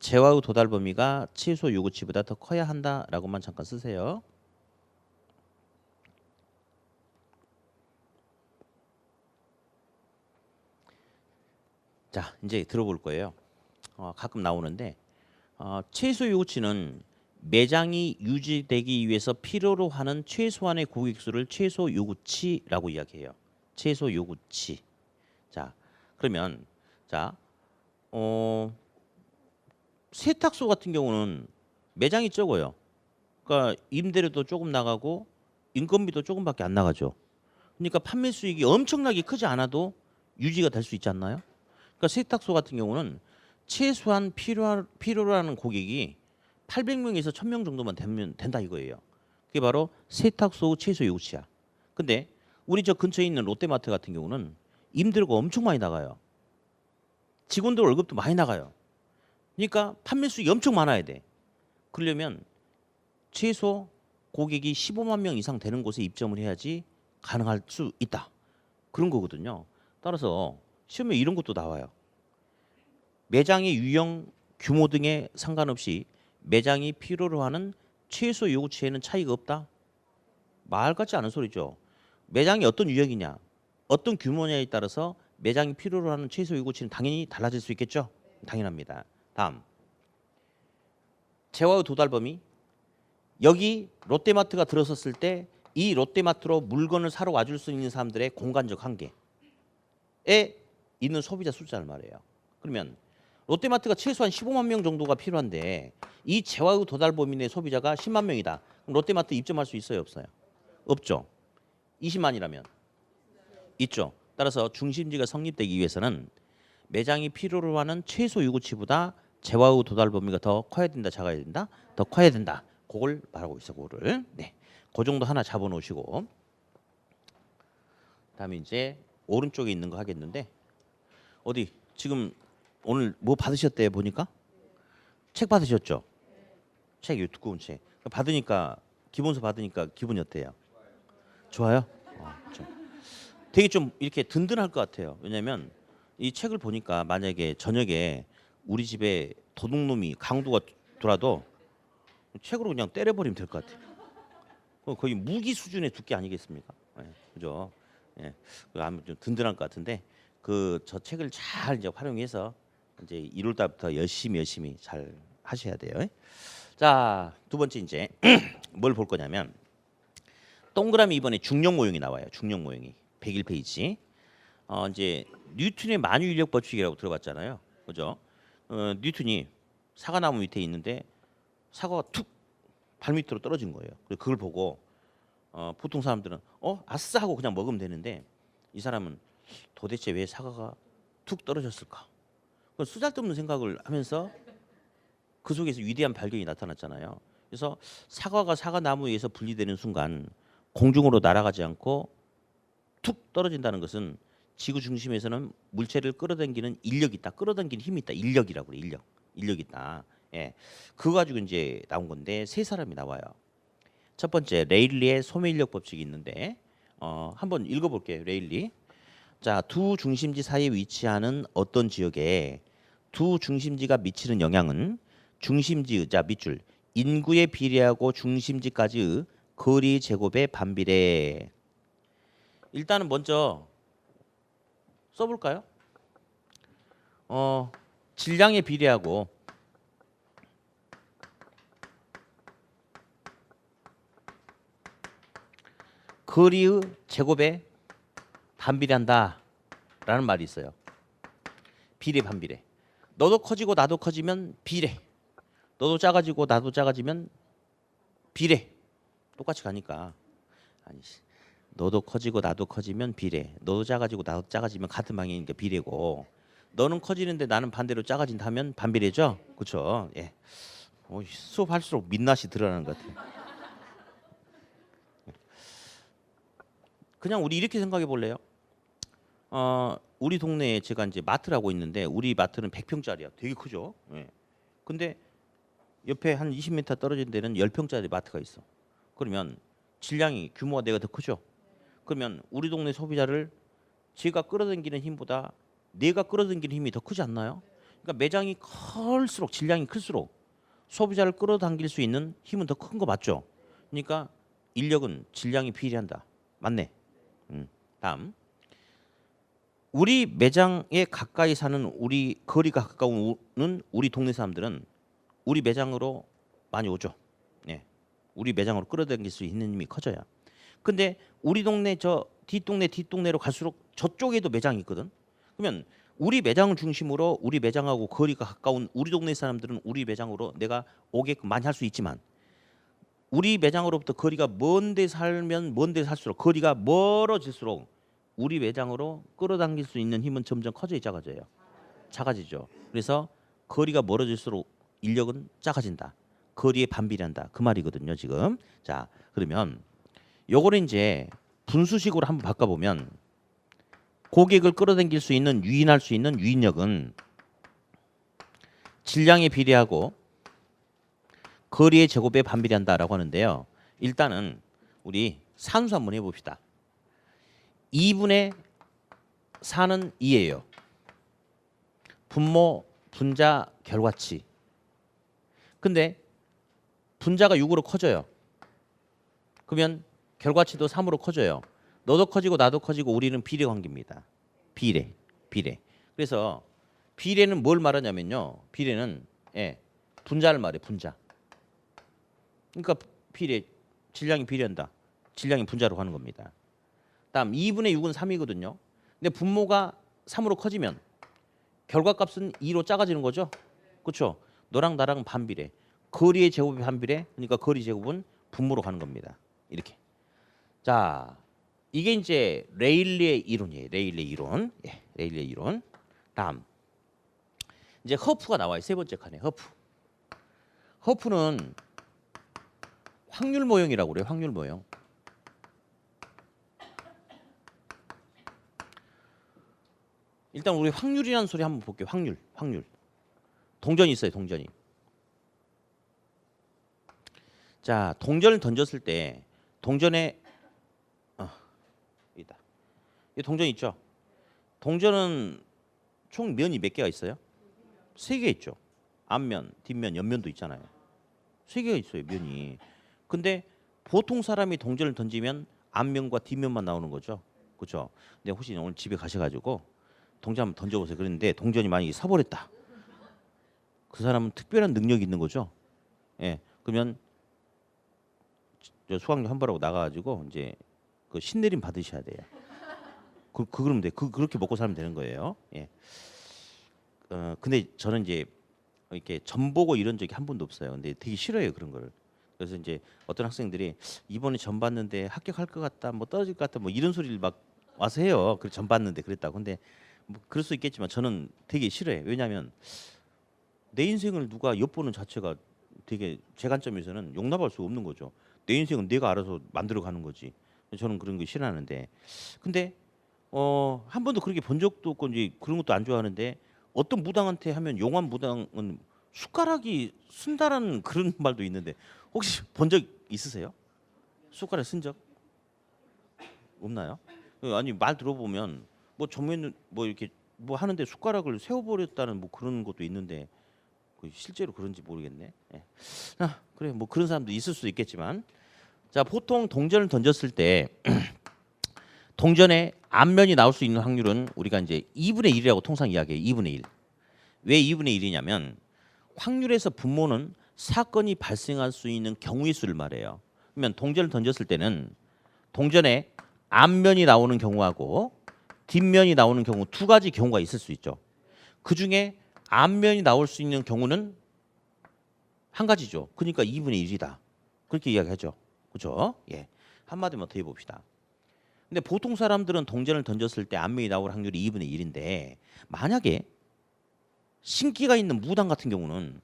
재화의 도달 범위가 최소 요구치보다 더 커야 한다라고만 잠깐 쓰세요. 자, 이제 들어볼 거예요. 가끔 나오는데 최소 요구치는 매장이 유지되기 위해서 필요로 하는 최소한의 고객수를 최소 요구치라고 이야기해요. 최소 요구치. 자, 그러면 자, 세탁소 같은 경우는 매장이 적어요. 그러니까 임대료도 조금 나가고 인건비도 조금밖에 안 나가죠. 그러니까 판매 수익이 엄청나게 크지 않아도 유지가 될 수 있지 않나요? 그러니까 세탁소 같은 경우는 최소한 필요로 하는 고객이 800명에서 1000명 정도만 되면 된다 이거예요. 그게 바로 세탁소 최소 요구치야. 근데 우리 저 근처에 있는 롯데마트 같은 경우는 임대료가 엄청 많이 나가요. 직원들 월급도 많이 나가요. 그러니까 판매 수익이 엄청 많아야 돼. 그러려면 최소 고객이 15만 명 이상 되는 곳에 입점을 해야지 가능할 수 있다. 그런 거거든요. 따라서 시험에 이런 것도 나와요. 매장의 유형, 규모 등에 상관없이 매장이 필요로 하는 최소 요구치에는 차이가 없다. 말 같지 않은 소리죠. 매장이 어떤 유형이냐, 어떤 규모냐에 따라서 매장이 필요로 하는 최소 요구치는 당연히 달라질 수 있겠죠. 당연합니다. 다음, 재화의 도달 범위. 여기 롯데마트가 들어섰을 때 이 롯데마트로 물건을 사러 와줄 수 있는 사람들의 공간적 한계에 있는 소비자 숫자를 말해요. 그러면 롯데마트가 최소한 15만 명 정도가 필요한데 이 재화의 도달 범위 내 소비자가 10만 명이다. 그럼 롯데마트 입점할 수 있어요, 없어요? 없죠. 20만이라면 있죠. 따라서 중심지가 성립되기 위해서는 매장이 필요로 하는 최소 요구치보다 재화의 도달 범위가 더 커야 된다, 작아야 된다, 더 커야 된다. 그걸 말하고 있어, 그거를. 네, 그 정도 하나 잡아놓으시고, 다음에 이제 오른쪽에 있는 거 하겠는데 어디 지금 오늘 뭐 받으셨대요 보니까? 책 받으셨죠? 책, 이 두꺼운 책 받으니까 기본서 받으니까 기분이 어때요? 좋아요? 되게 좀 이렇게 든든할 것 같아요. 왜냐하면 이 책을 보니까 만약에 저녁에 우리 집에 도둑놈이 강도가 돌아도 책으로 그냥 때려버리면 될 것 같아요. 거의 무기 수준의 두께 아니겠습니까? 네, 그죠? 예, 아무 좀 든든할 것 같은데 그 저 책을 잘 이제 활용해서 이제 1월 달부터 열심히 잘 하셔야 돼요. 자, 두 번째 이제 뭘 볼 거냐면 동그라미 이번에 중력 모형이 나와요. 중력 모형이 101페이지. 이제 뉴턴의 만유인력 법칙이라고 들어봤잖아요. 그죠? 뉴턴이 사과나무 밑에 있는데 사과가 툭 발밑으로 떨어진 거예요. 그걸 보고 보통 사람들은 아싸 하고 그냥 먹으면 되는데 이 사람은 도대체 왜 사과가 툭 떨어졌을까? 쓰잘데없는 생각을 하면서 그 속에서 위대한 발견이 나타났잖아요. 그래서 사과가 사과나무에서 분리되는 순간 공중으로 날아가지 않고 툭 떨어진다는 것은 지구 중심에서는 물체를 끌어당기는 인력이 있다. 끌어당기는 힘이 있다. 인력이라고 그래. 인력이 있다. 예, 그거 가지고 이제 나온 건데 세 사람이 나와요. 첫 번째 레일리의 소매인력 법칙이 있는데 한번 읽어볼게요. 레일리. 자, 두 중심지 사이에 위치하는 어떤 지역에 두 중심지가 미치는 영향은 중심지의 자 밑줄 인구에 비례하고 중심지까지의 거리 제곱에 반비례. 일단은 먼저 써볼까요? 질량에 비례하고 거리의 제곱에 반비례한다라는 말이 있어요. 비례 반비례. 너도 커지고 나도 커지면 비례. 너도 작아지고 나도 작아지면 비례. 똑같이 가니까. 아니지. 너도 커지고 나도 커지면 비례. 너도 작아지고 나도 작아지면 같은 방향이니까 비례고 너는 커지는데 나는 반대로 작아진다면 반비례죠. 그렇죠? 예. 수업할수록 민낯이 드러나는 것 같아요. 그냥 우리 이렇게 생각해 볼래요? 우리 동네에 제가 이제 마트라고 있는데 우리 마트는 100평짜리야. 되게 크죠. 예. 근데 옆에 한 20m 떨어진 데는 10평짜리 마트가 있어. 그러면 질량이 규모가 내가 더 크죠. 그러면 우리 동네 소비자를 제가 끌어당기는 힘보다 내가 끌어당기는 힘이 더 크지 않나요? 그러니까 매장이 클수록 질량이 클수록 소비자를 끌어당길 수 있는 힘은 더 큰 거 맞죠? 그러니까 인력은 질량이 비례한다. 맞네. 다음. 우리 매장에 가까이 사는 우리 거리가 가까운 우리 동네 사람들은 우리 매장으로 많이 오죠. 예. 우리 매장으로 끌어당길 수 있는 힘이 커져야. 근데 우리 동네 저 뒷동네로 갈수록 저쪽에도 매장이 있거든. 그러면 우리 매장을 중심으로 우리 매장하고 거리가 가까운 우리 동네 사람들은 우리 매장으로 내가 오게끔 많이 할 수 있지만 우리 매장으로부터 거리가 먼데 살면 먼데 살수록 거리가 멀어질수록 우리 매장으로 끌어당길 수 있는 힘은 점점 커져야 작아져요. 작아지죠. 그래서 거리가 멀어질수록 인력은 작아진다. 거리에 반비례한다. 그 말이거든요, 지금. 자, 그러면 요거를 이제 분수식으로 한번 바꿔보면 고객을 끌어당길 수 있는 유인할 수 있는 유인력은 질량에 비례하고 거리의 제곱에 반비례한다라고 하는데요. 일단은 우리 산수 한번 해봅시다. 2분의 4는 2예요. 분모, 분자, 결과치. 근데 분자가 6으로 커져요. 그러면 결과치도 3으로 커져요. 너도 커지고 나도 커지고 우리는 비례 관계입니다. 비례. 그래서 비례는 뭘 말하냐면요. 비례는 분자를 말해. 분자. 그러니까 비례, 질량이 비례한다. 질량이 분자로 가는 겁니다. 다음 2분의 6은 3이거든요. 근데 분모가 3으로 커지면 결과값은 2로 작아지는 거죠. 그렇죠? 너랑 나랑 반비례. 거리의 제곱이 반비례. 그러니까 거리 제곱은 분모로 가는 겁니다. 이렇게. 자, 이게 이제 레일리의 이론이에요. 레일리의 이론. 예, 레일리의 이론. 다음 이제 허프가 나와요. 세 번째 칸에 허프. 허프는 확률 모형이라고 그래요. 확률 모형. 일단 우리 확률이라는 소리 한번 볼게요. 확률. 동전이 있어요. 동전이. 자, 동전을 던졌을 때 동전에 있다. 이 동전 있죠. 동전은 총 면이 몇 개가 있어요? 3개 있죠. 앞면, 뒷면, 옆면도 있잖아요. 3개가 있어요. 면이. 근데 보통 사람이 동전을 던지면 앞면과 뒷면만 나오는 거죠. 그렇죠? 근데 혹시 오늘 집에 가셔가지고 동전 한번 던져보세요. 그랬는데 동전이 만약에 서버렸다. 그 사람은 특별한 능력이 있는 거죠. 예. 그러면 저 수강료 환불하고 나가가지고 이제 그 신내림 받으셔야 돼요. 그러면 돼. 그렇게 먹고 살면 되는 거예요. 예. 근데 저는 이제 이렇게 점 보고 이런 적이 한 번도 없어요. 근데 되게 싫어해요 그런 걸. 그래서 이제 어떤 학생들이 이번에 점 봤는데 합격할 것 같다, 뭐 떨어질 것 같다, 뭐 이런 소리를 막 와서 해요. 그래 점 봤는데 그랬다고. 근데 뭐 그럴 수 있겠지만 저는 되게 싫어해요. 왜냐하면 내 인생을 누가 엿보는 자체가 되게 제 관점에서는 용납할 수 없는 거죠. 내 인생은 내가 알아서 만들어가는 거지. 저는 그런 거 싫어하는데, 근데 한 번도 그렇게 본 적도 없고 이제 그런 것도 안 좋아하는데 어떤 무당한테 하면 용한 무당은 숟가락이 쓴다라는 그런 말도 있는데 혹시 본 적 있으세요? 숟가락 쓴 적 없나요? 아니 말 들어보면 뭐 정면 뭐 이렇게 뭐 하는데 숟가락을 세워버렸다는 뭐 그런 것도 있는데 실제로 그런지 모르겠네. 예. 그래 뭐 그런 사람도 있을 수도 있겠지만, 자 보통 동전을 던졌을 때 동전의 앞면이 나올 수 있는 확률은 우리가 이제 2분의 1이라고 통상 이야기해요. 2분의 1. 왜 2분의 1이냐면 확률에서 분모는 사건이 발생할 수 있는 경우의 수를 말해요. 그러면 동전을 던졌을 때는 동전의 앞면이 나오는 경우하고 뒷면이 나오는 경우 두 가지 경우가 있을 수 있죠. 그 중에 앞면이 나올 수 있는 경우는 한 가지죠. 그러니까 2분의 1이다. 그렇게 이야기하죠. 그렇죠? 예. 한마디만 더 해봅시다. 근데 보통 사람들은 동전을 던졌을 때 안면이 나올 확률이 2분의 1인데 만약에 신기가 있는 무당 같은 경우는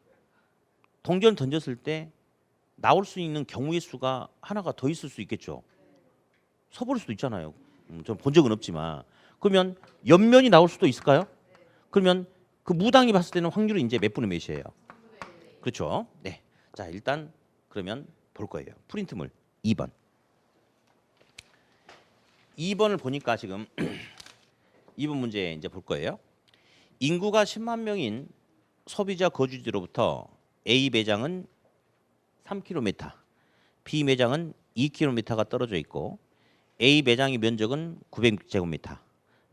동전을 던졌을 때 나올 수 있는 경우의 수가 하나가 더 있을 수 있겠죠. 서버릴 수도 있잖아요. 전 본 적은 없지만 그러면 옆면이 나올 수도 있을까요? 그러면 그 무당이 봤을 때는 확률이 이제 몇 분의 몇이에요? 그렇죠. 네. 자 일단 그러면 볼 거예요. 프린트물 2번. 2번을 보니까 지금 2번 문제 이제 볼 거예요. 인구가 10만 명인 소비자 거주지로부터 A 매장은 3km, B 매장은 2km가 떨어져 있고 A 매장의 면적은 900제곱미터,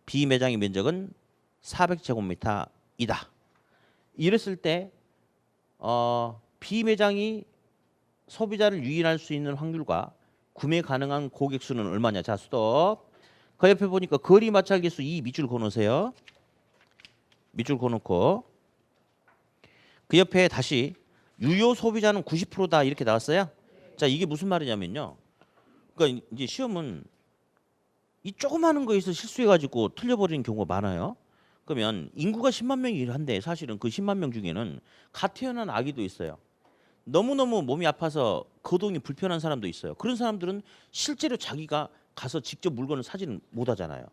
B 매장의 면적은 400제곱미터이다. 이랬을 때 B 매장이 소비자를 유인할 수 있는 확률과 구매 가능한 고객 수는 얼마냐? 자, 스톱. 그 옆에 보니까 거리 마찰 계수 2 밑줄 그어놓으세요. 밑줄 그어놓고 그 옆에 다시 유효 소비자는 90%다 이렇게 나왔어요. 자, 이게 무슨 말이냐면요. 그러니까 이제 시험은 이 조그마한 거에서 실수해가지고 틀려버리는 경우가 많아요. 그러면 인구가 10만 명이긴 한데 사실은 그 10만 명 중에는 갓 태어난 아기도 있어요. 너무너무 몸이 아파서 거동이 불편한 사람도 있어요. 그런 사람들은 실제로 자기가 가서 직접 물건을 사지는 못하잖아요.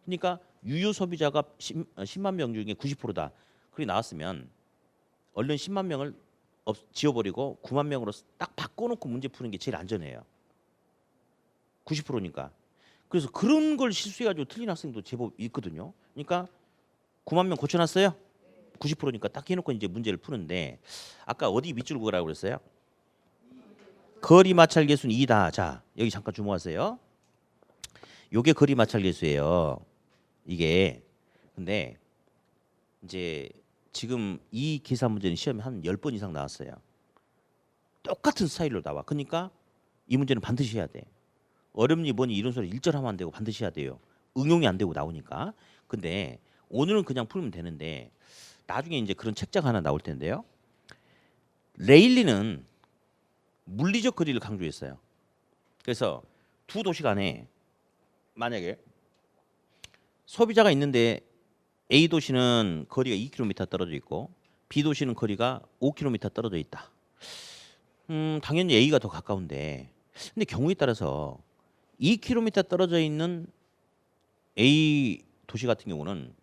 그러니까 유효 소비자가 10만 명 중에 90%다. 그게 나왔으면 얼른 10만 명을 지워버리고 9만 명으로 딱 바꿔놓고 문제 푸는 게 제일 안전해요. 90%니까. 그래서 그런 걸 실수해가지고 틀린 학생도 제법 있거든요. 그러니까 9만 명 고쳐놨어요. 90%니까 딱 해놓고 이제 문제를 푸는데 아까 어디 밑줄 그으라고 그랬어요? 거리 마찰 계수는 2다. 자, 여기 잠깐 주목하세요. 요게 거리 마찰 계수예요. 이게 근데 이제 지금 이 계산 문제는 시험에 한 10번 이상 나왔어요. 똑같은 스타일로 나와. 그러니까 이 문제는 반드시 해야 돼. 어렵니 뭐니 이런 소리 일절하면 안 되고 반드시 해야 돼요. 응용이 안 되고 나오니까. 근데 오늘은 그냥 풀면 되는데 나중에 이제 그런 책자가 하나 나올 텐데요. 레일리는 물리적 거리를 강조했어요. 그래서 두 도시 간에 만약에 소비자가 있는데 A 도시는 거리가 2km 떨어져 있고 B 도시는 거리가 5km 떨어져 있다. 당연히 A가 더 가까운데 근데 경우에 따라서 2km 떨어져 있는 A 도시 같은 경우는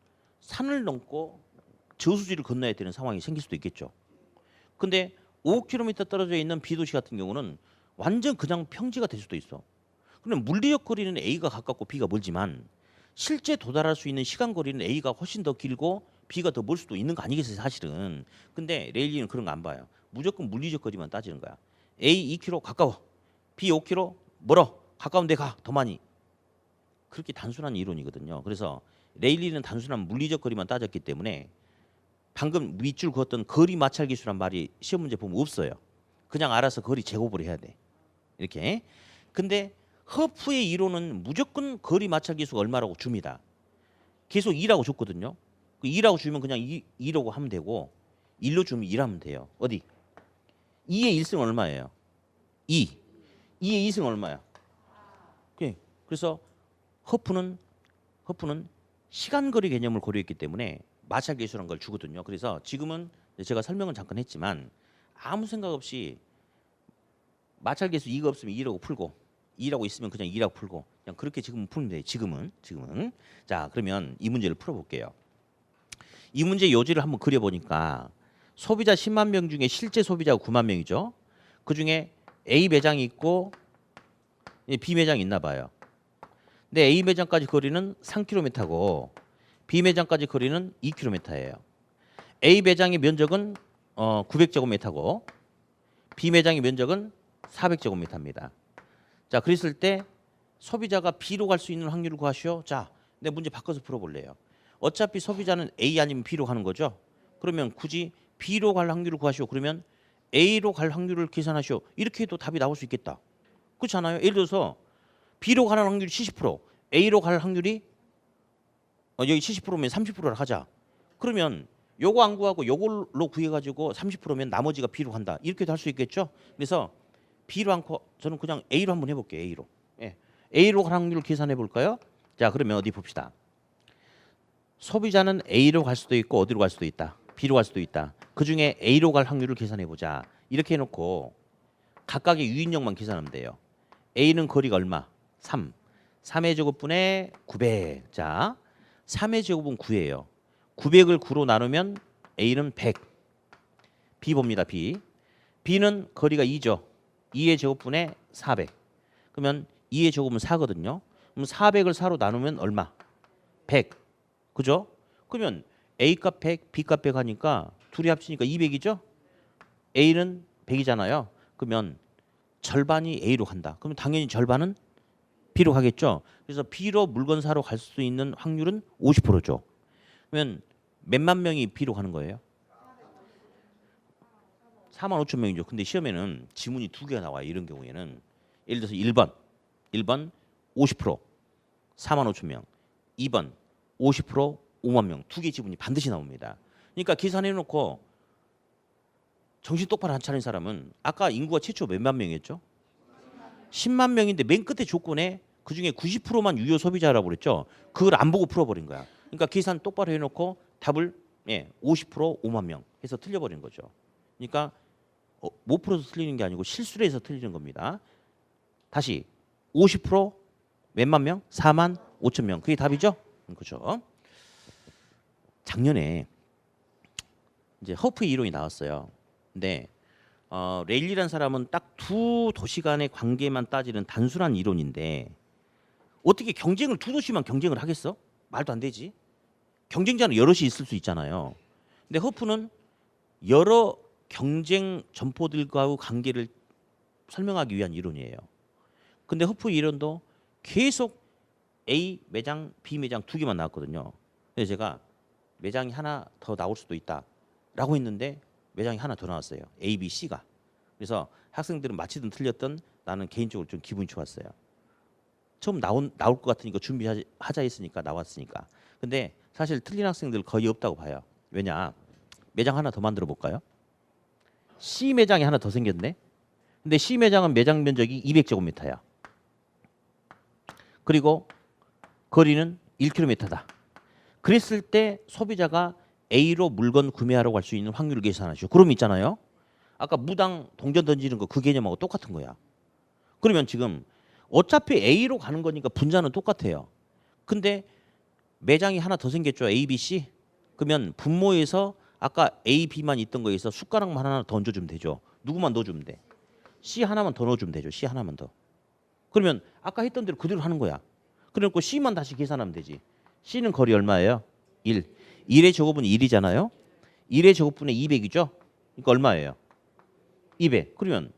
산을 넘고 저수지를 건너야 되는 상황이 생길 수도 있겠죠. 근데 5km 떨어져 있는 B 도시 같은 경우는 완전 그냥 평지가 될 수도 있어. 그럼 물리적 거리는 A가 가깝고 B가 멀지만 실제 도달할 수 있는 시간 거리는 A가 훨씬 더 길고 B가 더 멀 수도 있는 거 아니겠어요, 사실은. 근데 레일리는 그런 거 안 봐요. 무조건 물리적 거리만 따지는 거야. A 2km 가까워. B 5km 멀어. 가까운 데 가. 더 많이. 그렇게 단순한 이론이거든요. 그래서 레일리는 단순한 물리적 거리만 따졌기 때문에 방금 밑줄 그었던 거리 마찰 기수란 말이 시험 문제 보면 없어요. 그냥 알아서 거리 제곱을 해야 돼. 이렇게. 근데 허프의 이론은 무조건 거리 마찰 기수가 얼마라고 줍니다. 계속 2라고 줬거든요. 2라고 주면 그냥 2라고 하면 되고 1로 주면 2라면 돼요. 어디? 2의 1승 얼마예요? 2. 2의 2승 얼마야? 그래서 허프는 시간 거리 개념을 고려했기 때문에 마찰 계수라는 걸 주거든요. 그래서 지금은 제가 설명은 잠깐 했지만 아무 생각 없이 마찰 계수 2가 없으면 2라고 풀고 2라고 있으면 그냥 2라고 풀고 그냥 그렇게 지금 풀면 돼요. 지금은. 자, 그러면 이 문제를 풀어볼게요. 이 문제 요지를 한번 그려보니까 소비자 10만 명 중에 실제 소비자가 9만 명이죠. 그중에 A 매장이 있고 B 매장이 있나 봐요. 근데 A 매장까지 거리는 3km고 B 매장까지 거리는 2km예요. A 매장의 면적은 900제곱미터고 B 매장의 면적은 400제곱미터입니다. 자, 그랬을 때 소비자가 B로 갈 수 있는 확률을 구하시오. 자, 내 문제 바꿔서 풀어볼래요. 어차피 소비자는 A 아니면 B로 가는 거죠. 그러면 굳이 B로 갈 확률을 구하시오. 그러면 A로 갈 확률을 계산하시오. 이렇게 해도 답이 나올 수 있겠다. 그렇지 않아요? 예를 들어서 B로 가는 확률이 70%, A로 갈 확률이 여기 70%면 30%를 하자. 그러면 요거 안 구하고 요걸로 구해가지고 30%면 나머지가 B로 간다. 이렇게도 할 수 있겠죠. 그래서 B로 않고 저는 그냥 A로 한번 해볼게요. A로. 예. A로 갈 확률을 계산해 볼까요? 자, 그러면 어디 봅시다. 소비자는 A로 갈 수도 있고 어디로 갈 수도 있다. B로 갈 수도 있다. 그중에 A로 갈 확률을 계산해 보자. 이렇게 해놓고 각각의 유인력만 계산하면 돼요. A는 거리가 얼마? 3. 3의 제곱분에 900. 자, 3의 제곱은 9예요. 900을 9로 나누면 A는 100. B 봅니다. B. B는 거리가 2죠. 2의 제곱분에 400. 그러면 2의 제곱은 4거든요. 그럼 400을 4로 나누면 얼마? 100. 그죠? 그러면 A값 100, B값 100 하니까 둘이 합치니까 200이죠? A는 100이잖아요. 그러면 절반이 A로 간다. 그러면 당연히 절반은 B로 가겠죠. 그래서 B로 물건 사러 갈 수 있는 확률은 50%죠. 그러면 몇만 명이 B로 가는 거예요? 4만 5천 명이죠. 근데 시험에는 지문이 두 개가 나와요. 이런 경우에는 예를 들어서 1번 50% 4만 5천 명, 2번 50% 5만 명. 두 개 지문이 반드시 나옵니다. 그러니까 계산해 놓고 정신 똑바로 안 차린 사람은 아까 인구가 최초 몇만 명이었죠? 10만 명인데 맨 끝에 조건에 그중에 90%만 유효 소비자라고 그랬죠. 그걸 안 보고 풀어버린 거야. 그러니까 계산 똑바로 해놓고 답을 50% 5만 명 해서 틀려버린 거죠. 그러니까 못 풀어서 틀리는 게 아니고 실수를 해서 틀리는 겁니다. 다시 50% 몇만 명? 4만 5천 명. 그게 답이죠? 그렇죠. 작년에 이제 허프의 이론이 나왔어요. 근데 레일리라는 사람은 딱 두 도시 간의 관계만 따지는 단순한 이론인데 어떻게 경쟁을 두 도시만 경쟁을 하겠어? 말도 안 되지. 경쟁자는 여럿이 있을 수 있잖아요. 근데 허프는 여러 경쟁 점포들과의 관계를 설명하기 위한 이론이에요. 근데 허프의 이론도 계속 A 매장, B 매장 두 개만 나왔거든요. 그래서 제가 매장이 하나 더 나올 수도 있다라고 했는데 매장이 하나 더 나왔어요. A, B, C가. 그래서 학생들은 맞히든 틀렸든 나는 개인적으로 좀 기분이 좋았어요. 처음 나올 것 같으니까 준비하자 했으니까 나왔으니까. 근데 사실 틀린 학생들 거의 없다고 봐요. 왜냐? 매장 하나 더 만들어 볼까요? C 매장이 하나 더 생겼네. 근데 C 매장은 매장 면적이 200제곱미터야. 그리고 거리는 1km다. 그랬을 때 소비자가 A로 물건 구매하러 갈 수 있는 확률을 계산하죠. 그럼 있잖아요. 아까 무당 동전 던지는 거 그 개념하고 똑같은 거야. 그러면 지금 어차피 A로 가는 거니까 분자는 똑같아요. 근데 매장이 하나 더 생겼죠. A, B, C. 그러면 분모에서 아까 A, B만 있던 거에서 숟가락만 하나 더 얹어주면 되죠. 누구만 넣어주면 돼. C 하나만 더 넣어주면 되죠. C 하나만 더. 그러면 아까 했던 대로 그대로 하는 거야. 그래놓고 C만 다시 계산하면 되지. C는 거리 얼마예요? 1. 1의 제곱은 1이잖아요. 1의 제곱분의 200이죠. 그러니까 얼마예요? 200. 그러면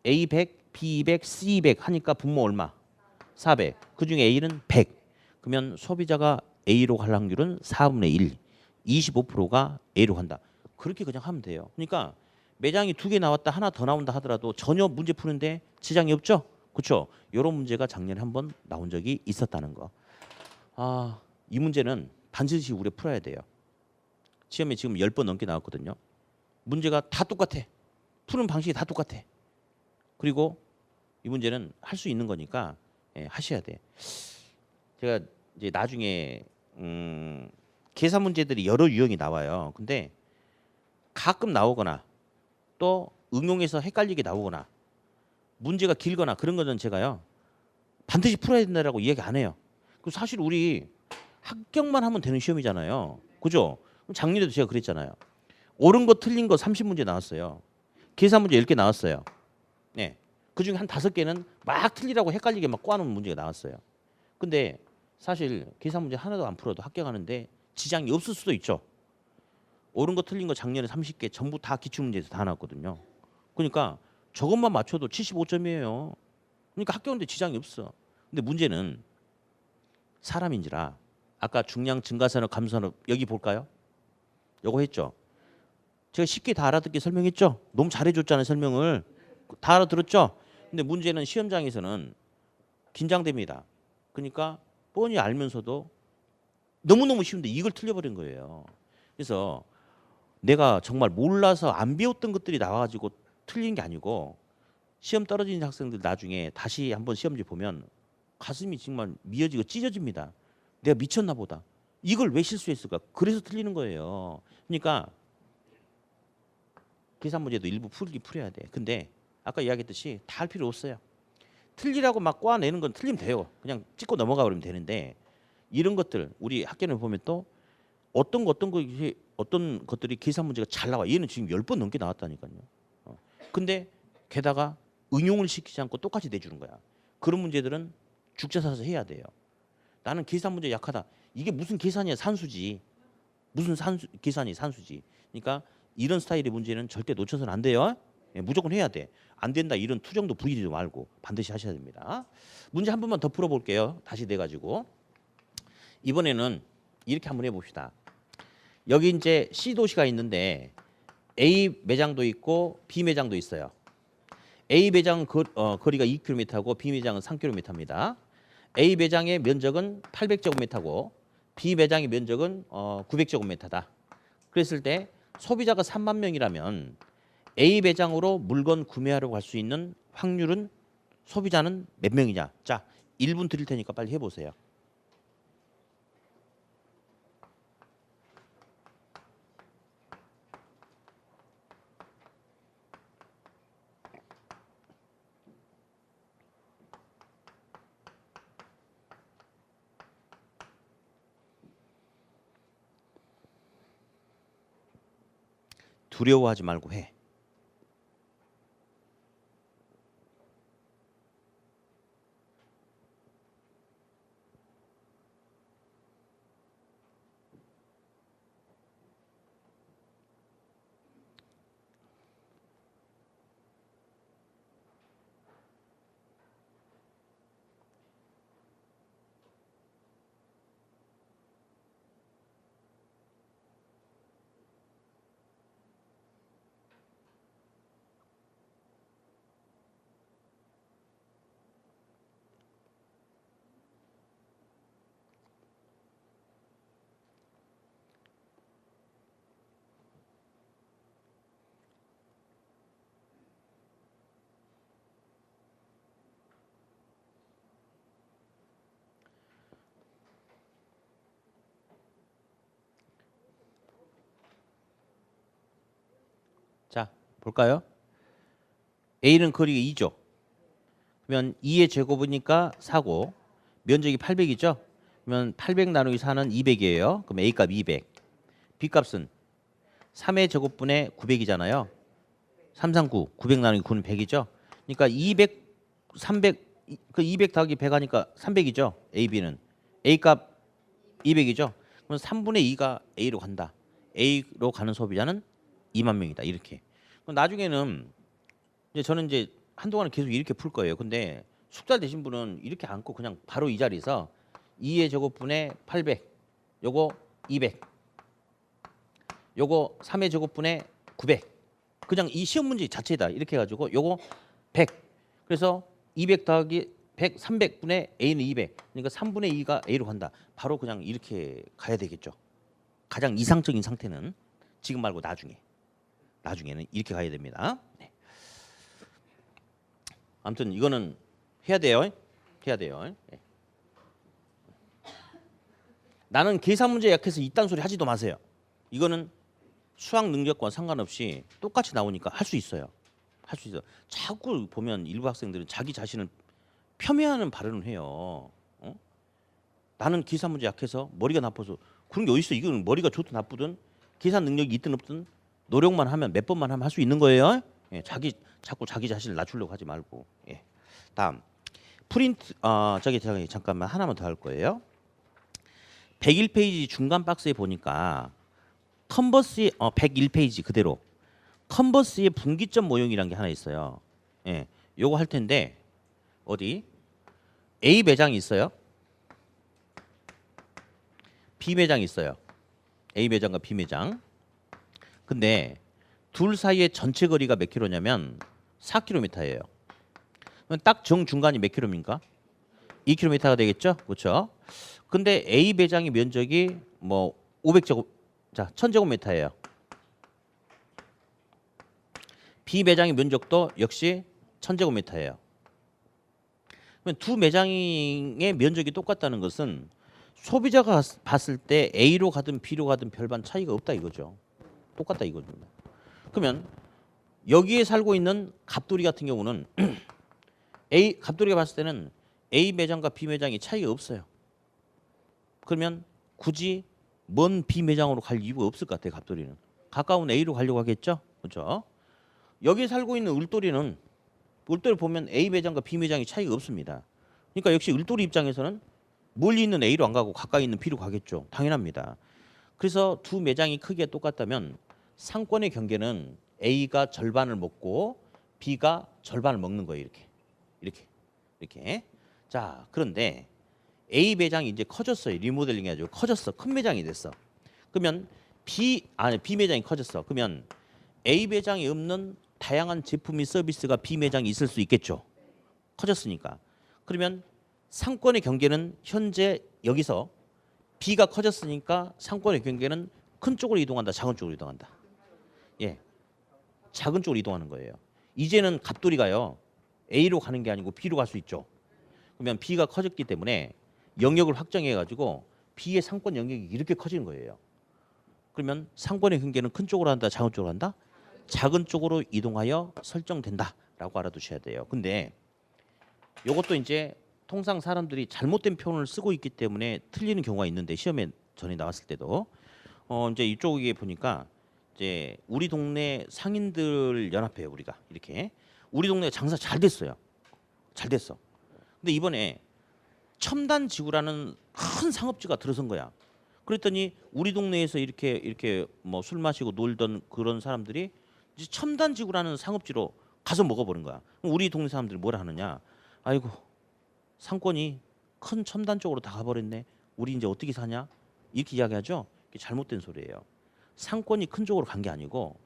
A 100, B 200, C 200 하니까 분모 얼마? 400. 그중에 A는 100. 그러면 소비자가 A로 갈 확률은 4분의 1. 25%가 A로 간다. 그렇게 그냥 하면 돼요. 그러니까 매장이 두 개 나왔다 하나 더 나온다 하더라도 전혀 문제 푸는데 지장이 없죠? 그렇죠? 이런 문제가 작년에 한번 나온 적이 있었다는 거. 이 문제는 반드시 우리가 풀어야 돼요. 시험에 지금 10번 넘게 나왔거든요. 문제가 다 똑같아. 푸는 방식이 다 똑같아. 그리고 이 문제는 할 수 있는 거니까 하셔야 돼. 제가 이제 나중에 계산 문제들이 여러 유형이 나와요. 근데 가끔 나오거나 또 응용해서 헷갈리게 나오거나 문제가 길거나 그런 거는 제가요 반드시 풀어야 된다라고 이야기 안 해요. 그 사실 우리 합격만 하면 되는 시험이잖아요. 그죠? 작년에도 제가 그랬잖아요. 옳은 거 틀린 거 30문제 나왔어요. 계산 문제 10개 나왔어요. 네. 그중에 한 5개는 막 틀리라고 헷갈리게 막 꼬아놓은 문제가 나왔어요. 근데 사실 계산 문제 하나도 안 풀어도 합격하는데 지장이 없을 수도 있죠. 옳은 거 틀린 거 작년에 30개 전부 다 기출문제에서 다 나왔거든요. 그러니까 저것만 맞춰도 75점이에요. 그러니까 합격하는데 지장이 없어. 근데 문제는 사람인지라 아까 중량 증가산업 감산업 여기 볼까요? 요거 했죠. 제가 쉽게 다 알아듣게 설명했죠. 너무 잘해줬잖아요. 설명을 다 알아들었죠. 근데 문제는 시험장에서는 긴장됩니다. 그러니까 뻔히 알면서도 너무너무 쉬운데 이걸 틀려버린 거예요. 그래서 내가 정말 몰라서 안 배웠던 것들이 나와가지고 틀린 게 아니고 시험 떨어진 학생들 나중에 다시 한번 시험지 보면 가슴이 정말 미어지고 찢어집니다. 내가 미쳤나 보다. 이걸 왜 실수했을까? 그래서 틀리는 거예요. 그러니까 계산 문제도 일부 풀어야 돼. 근데 아까 이야기했듯이 다 할 필요 없어요. 틀리라고 막 꽈내는 건 틀리면 돼요. 그냥 찍고 넘어가 버리면 되는데 이런 것들 우리 학교를 보면 또 어떤 것들이 계산 문제가 잘 나와. 얘는 지금 10번 넘게 나왔다니까요. 근데 게다가 응용을 시키지 않고 똑같이 내주는 거야. 그런 문제들은 죽자 사서 해야 돼요. 나는 계산 문제 약하다. 이게 무슨 계산이야? 산수지. 무슨 계산이 산수지. 그러니까 이런 스타일의 문제는 절대 놓쳐서는 안 돼요. 예, 무조건 해야 돼. 안 된다 이런 투정도 부리지 말고 반드시 하셔야 됩니다. 문제 한 번만 더 풀어볼게요. 다시 내가지고 이번에는 이렇게 한번 해봅시다. 여기 이제 C 도시가 있는데 A 매장도 있고 B 매장도 있어요. A 매장 거리가 2km고 B 매장은 3km입니다. A 매장의 면적은 800제곱미터고 B 매장의 면적은 900제곱미터다. 그랬을 때 소비자가 3만 명이라면 A 매장으로 물건 구매하러 갈 수 있는 확률은 소비자는 몇 명이냐? 자, 1분 드릴 테니까 빨리 해보세요. 두려워하지 말고 해. 자, 볼까요? A는 거리가 2죠. 그러면 2의 제곱이니까 4고 면적이 800이죠. 그러면 800 나누기 4는 200이에요. 그럼 A 값 200. B 값은 3의 제곱분의 900이잖아요. 3, 3, 9. 900 나누기 9는 100이죠. 그러니까 200, 300, 그 200 더하기 100 하니까 300이죠. A, B는. A 값 200이죠. 그럼 3분의 2가 A로 간다. A로 가는 소비자는 2만 명이다. 이렇게. 그럼 나중에는 이제 저는 이제 한동안은 계속 이렇게 풀 거예요. 근데 숙달 되신 분은 이렇게 안고 그냥 바로 이 자리에서 2의 제곱분의 800, 요거 200, 요거 3의 제곱분의 900. 그냥 이 시험 문제 자체다. 이렇게 해가지고 요거 100. 그래서 200 더하기 100, 300분의 A는 200. 그러니까 3분의 2가 A로 간다. 바로 그냥 이렇게 가야 되겠죠. 가장 이상적인 상태는 지금 말고 나중에는 이렇게 가야 됩니다. 네. 아무튼 이거는 해야 돼요. 해야 돼요. 네. 나는 계산 문제 약해서 이딴 소리 하지도 마세요. 이거는 수학 능력과 상관없이 똑같이 나오니까 할 수 있어요. 할 수 있어. 자꾸 보면 일부 학생들은 자기 자신을 폄훼하는 발언을 해요. 나는 계산 문제 약해서 머리가 나빠서 그런 게 어디 있어? 이거는 머리가 좋든 나쁘든 계산 능력이 있든 없든 노력만 하면 몇 번만 하면 할 수 있는 거예요. 예, 자꾸 자기 자신을 낮추려고 하지 말고. 예. 다음 프린트 저기 잠깐만 하나만 더 할 거예요. 101페이지 중간 박스에 보니까 컨버스의 101페이지 그대로 컨버스의 분기점 모형이라는 게 하나 있어요. 예, 요거 할 텐데 어디 A 매장이 있어요. B 매장이 있어요. A 매장과 B 매장. 근데 둘 사이의 전체 거리가 몇 킬로냐면 4km예요. 딱 정중간이 몇 킬로입니까? 2km가 되겠죠? 그렇죠? 근데 A 매장의 면적이 뭐 500제곱 자, 1000제곱미터예요. B 매장의 면적도 역시 1000제곱미터예요. 그러면 두 매장의 면적이 똑같다는 것은 소비자가 봤을 때 A로 가든 B로 가든 별반 차이가 없다 이거죠. 똑같다 이거죠. 그러면 여기에 살고 있는 갑돌이 같은 경우는 갑돌이가 봤을 때는 A 매장과 B 매장이 차이가 없어요. 그러면 굳이 먼 B 매장으로 갈 이유가 없을 것 같아요. 갑돌이는 가까운 A로 가려고 하겠죠. 그렇죠? 여기 살고 있는 을돌이는 을돌이 보면 A 매장과 B 매장이 차이가 없습니다. 그러니까 역시 을돌이 입장에서는 멀리 있는 A로 안 가고 가까이 있는 B로 가겠죠. 당연합니다. 그래서 두 매장이 크기가 똑같다면 상권의 경계는 A가 절반을 먹고 B가 절반을 먹는 거예요. 이렇게. 자, 그런데 A 매장이 이제 커졌어요. 리모델링 해가지고 커졌어. 큰 매장이 됐어. 그러면 B 매장이 커졌어. 그러면 A 매장이 없는 다양한 제품 및 서비스가 B 매장이 있을 수 있겠죠. 커졌으니까. 그러면 상권의 경계는 현재 여기서 B가 커졌으니까 상권의 경계는 큰 쪽으로 이동한다. 작은 쪽으로 이동한다. 예, 작은 쪽으로 이동하는 거예요. 이제는 갑돌이가요. A로 가는 게 아니고 B로 갈 수 있죠. 그러면 B가 커졌기 때문에 영역을 확정해가지고 B의 상권 영역이 이렇게 커지는 거예요. 그러면 상권의 경계는 큰 쪽으로 한다. 작은 쪽으로 한다. 작은 쪽으로 이동하여 설정된다라고 알아두셔야 돼요. 근데 이것도 이제 통상 사람들이 잘못된 표현을 쓰고 있기 때문에 틀리는 경우가 있는데 시험에 전에 나왔을 때도 이제 이쪽에 보니까 이제 우리 동네 상인들 연합회요. 우리가 이렇게 우리 동네 장사 잘 됐어요. 잘 됐어. 근데 이번에 첨단지구라는 큰 상업지가 들어선 거야. 그랬더니 우리 동네에서 이렇게 뭐 술 마시고 놀던 그런 사람들이 이제 첨단지구라는 상업지로 가서 먹어보는 거야. 그럼 우리 동네 사람들이 뭐라 하느냐? 아이고 상권이 큰 첨단 쪽으로 다 가버렸네. 우리 이제 어떻게 사냐? 이렇게 이야기하죠. 이게 잘못된 소리예요. 상권이 큰 쪽으로 간 게 아니고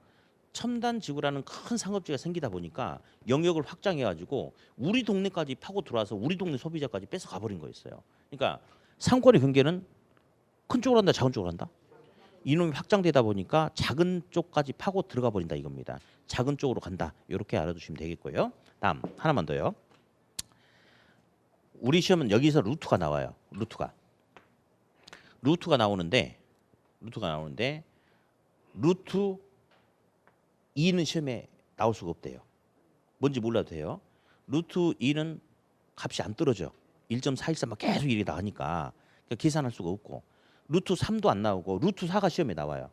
첨단지구라는 큰 상업지가 생기다 보니까 영역을 확장해가지고 우리 동네까지 파고 들어와서 우리 동네 소비자까지 뺏어 가버린 거였어요. 그러니까 상권의 경계는 큰 쪽으로 한다, 작은 쪽으로 한다. 이놈이 확장되다 보니까 작은 쪽까지 파고 들어가 버린다 이겁니다. 작은 쪽으로 간다. 이렇게 알아두시면 되겠고요. 다음 하나만 더요. 우리 시험은 여기서 루트가 나와요. 루트가 나오는데 루트 2는 시험에 나올 수가 없대요. 뭔지 몰라도 돼요. 루트 2는 값이 안 떨어져. 1.413 막 계속 이렇게 나가니까 그러니까 계산할 수가 없고 루트 3도 안 나오고 루트 4가 시험에 나와요.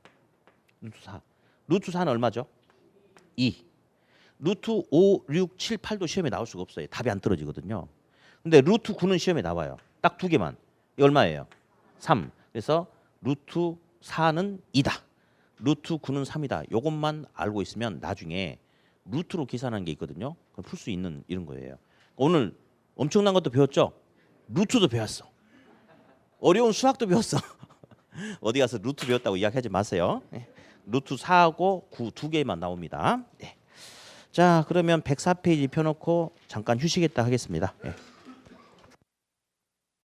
루트 4는 얼마죠? 2. 루트 5, 6, 7, 8도 시험에 나올 수가 없어요. 답이 안 떨어지거든요. 근데 루트 9는 시험에 나와요. 딱 두 개만. 이 얼마예요? 3. 그래서 루트 4는 2다. 루트 9는 3이다. 이것만 알고 있으면 나중에 루트로 계산하는 게 있거든요. 풀 수 있는 이런 거예요. 오늘 엄청난 것도 배웠죠? 루트도 배웠어. 어려운 수학도 배웠어. 어디 가서 루트 배웠다고 이야기하지 마세요. 루트 4하고 9 두 개만 나옵니다. 자, 그러면 104페이지 펴놓고 잠깐 휴식했다 하겠습니다.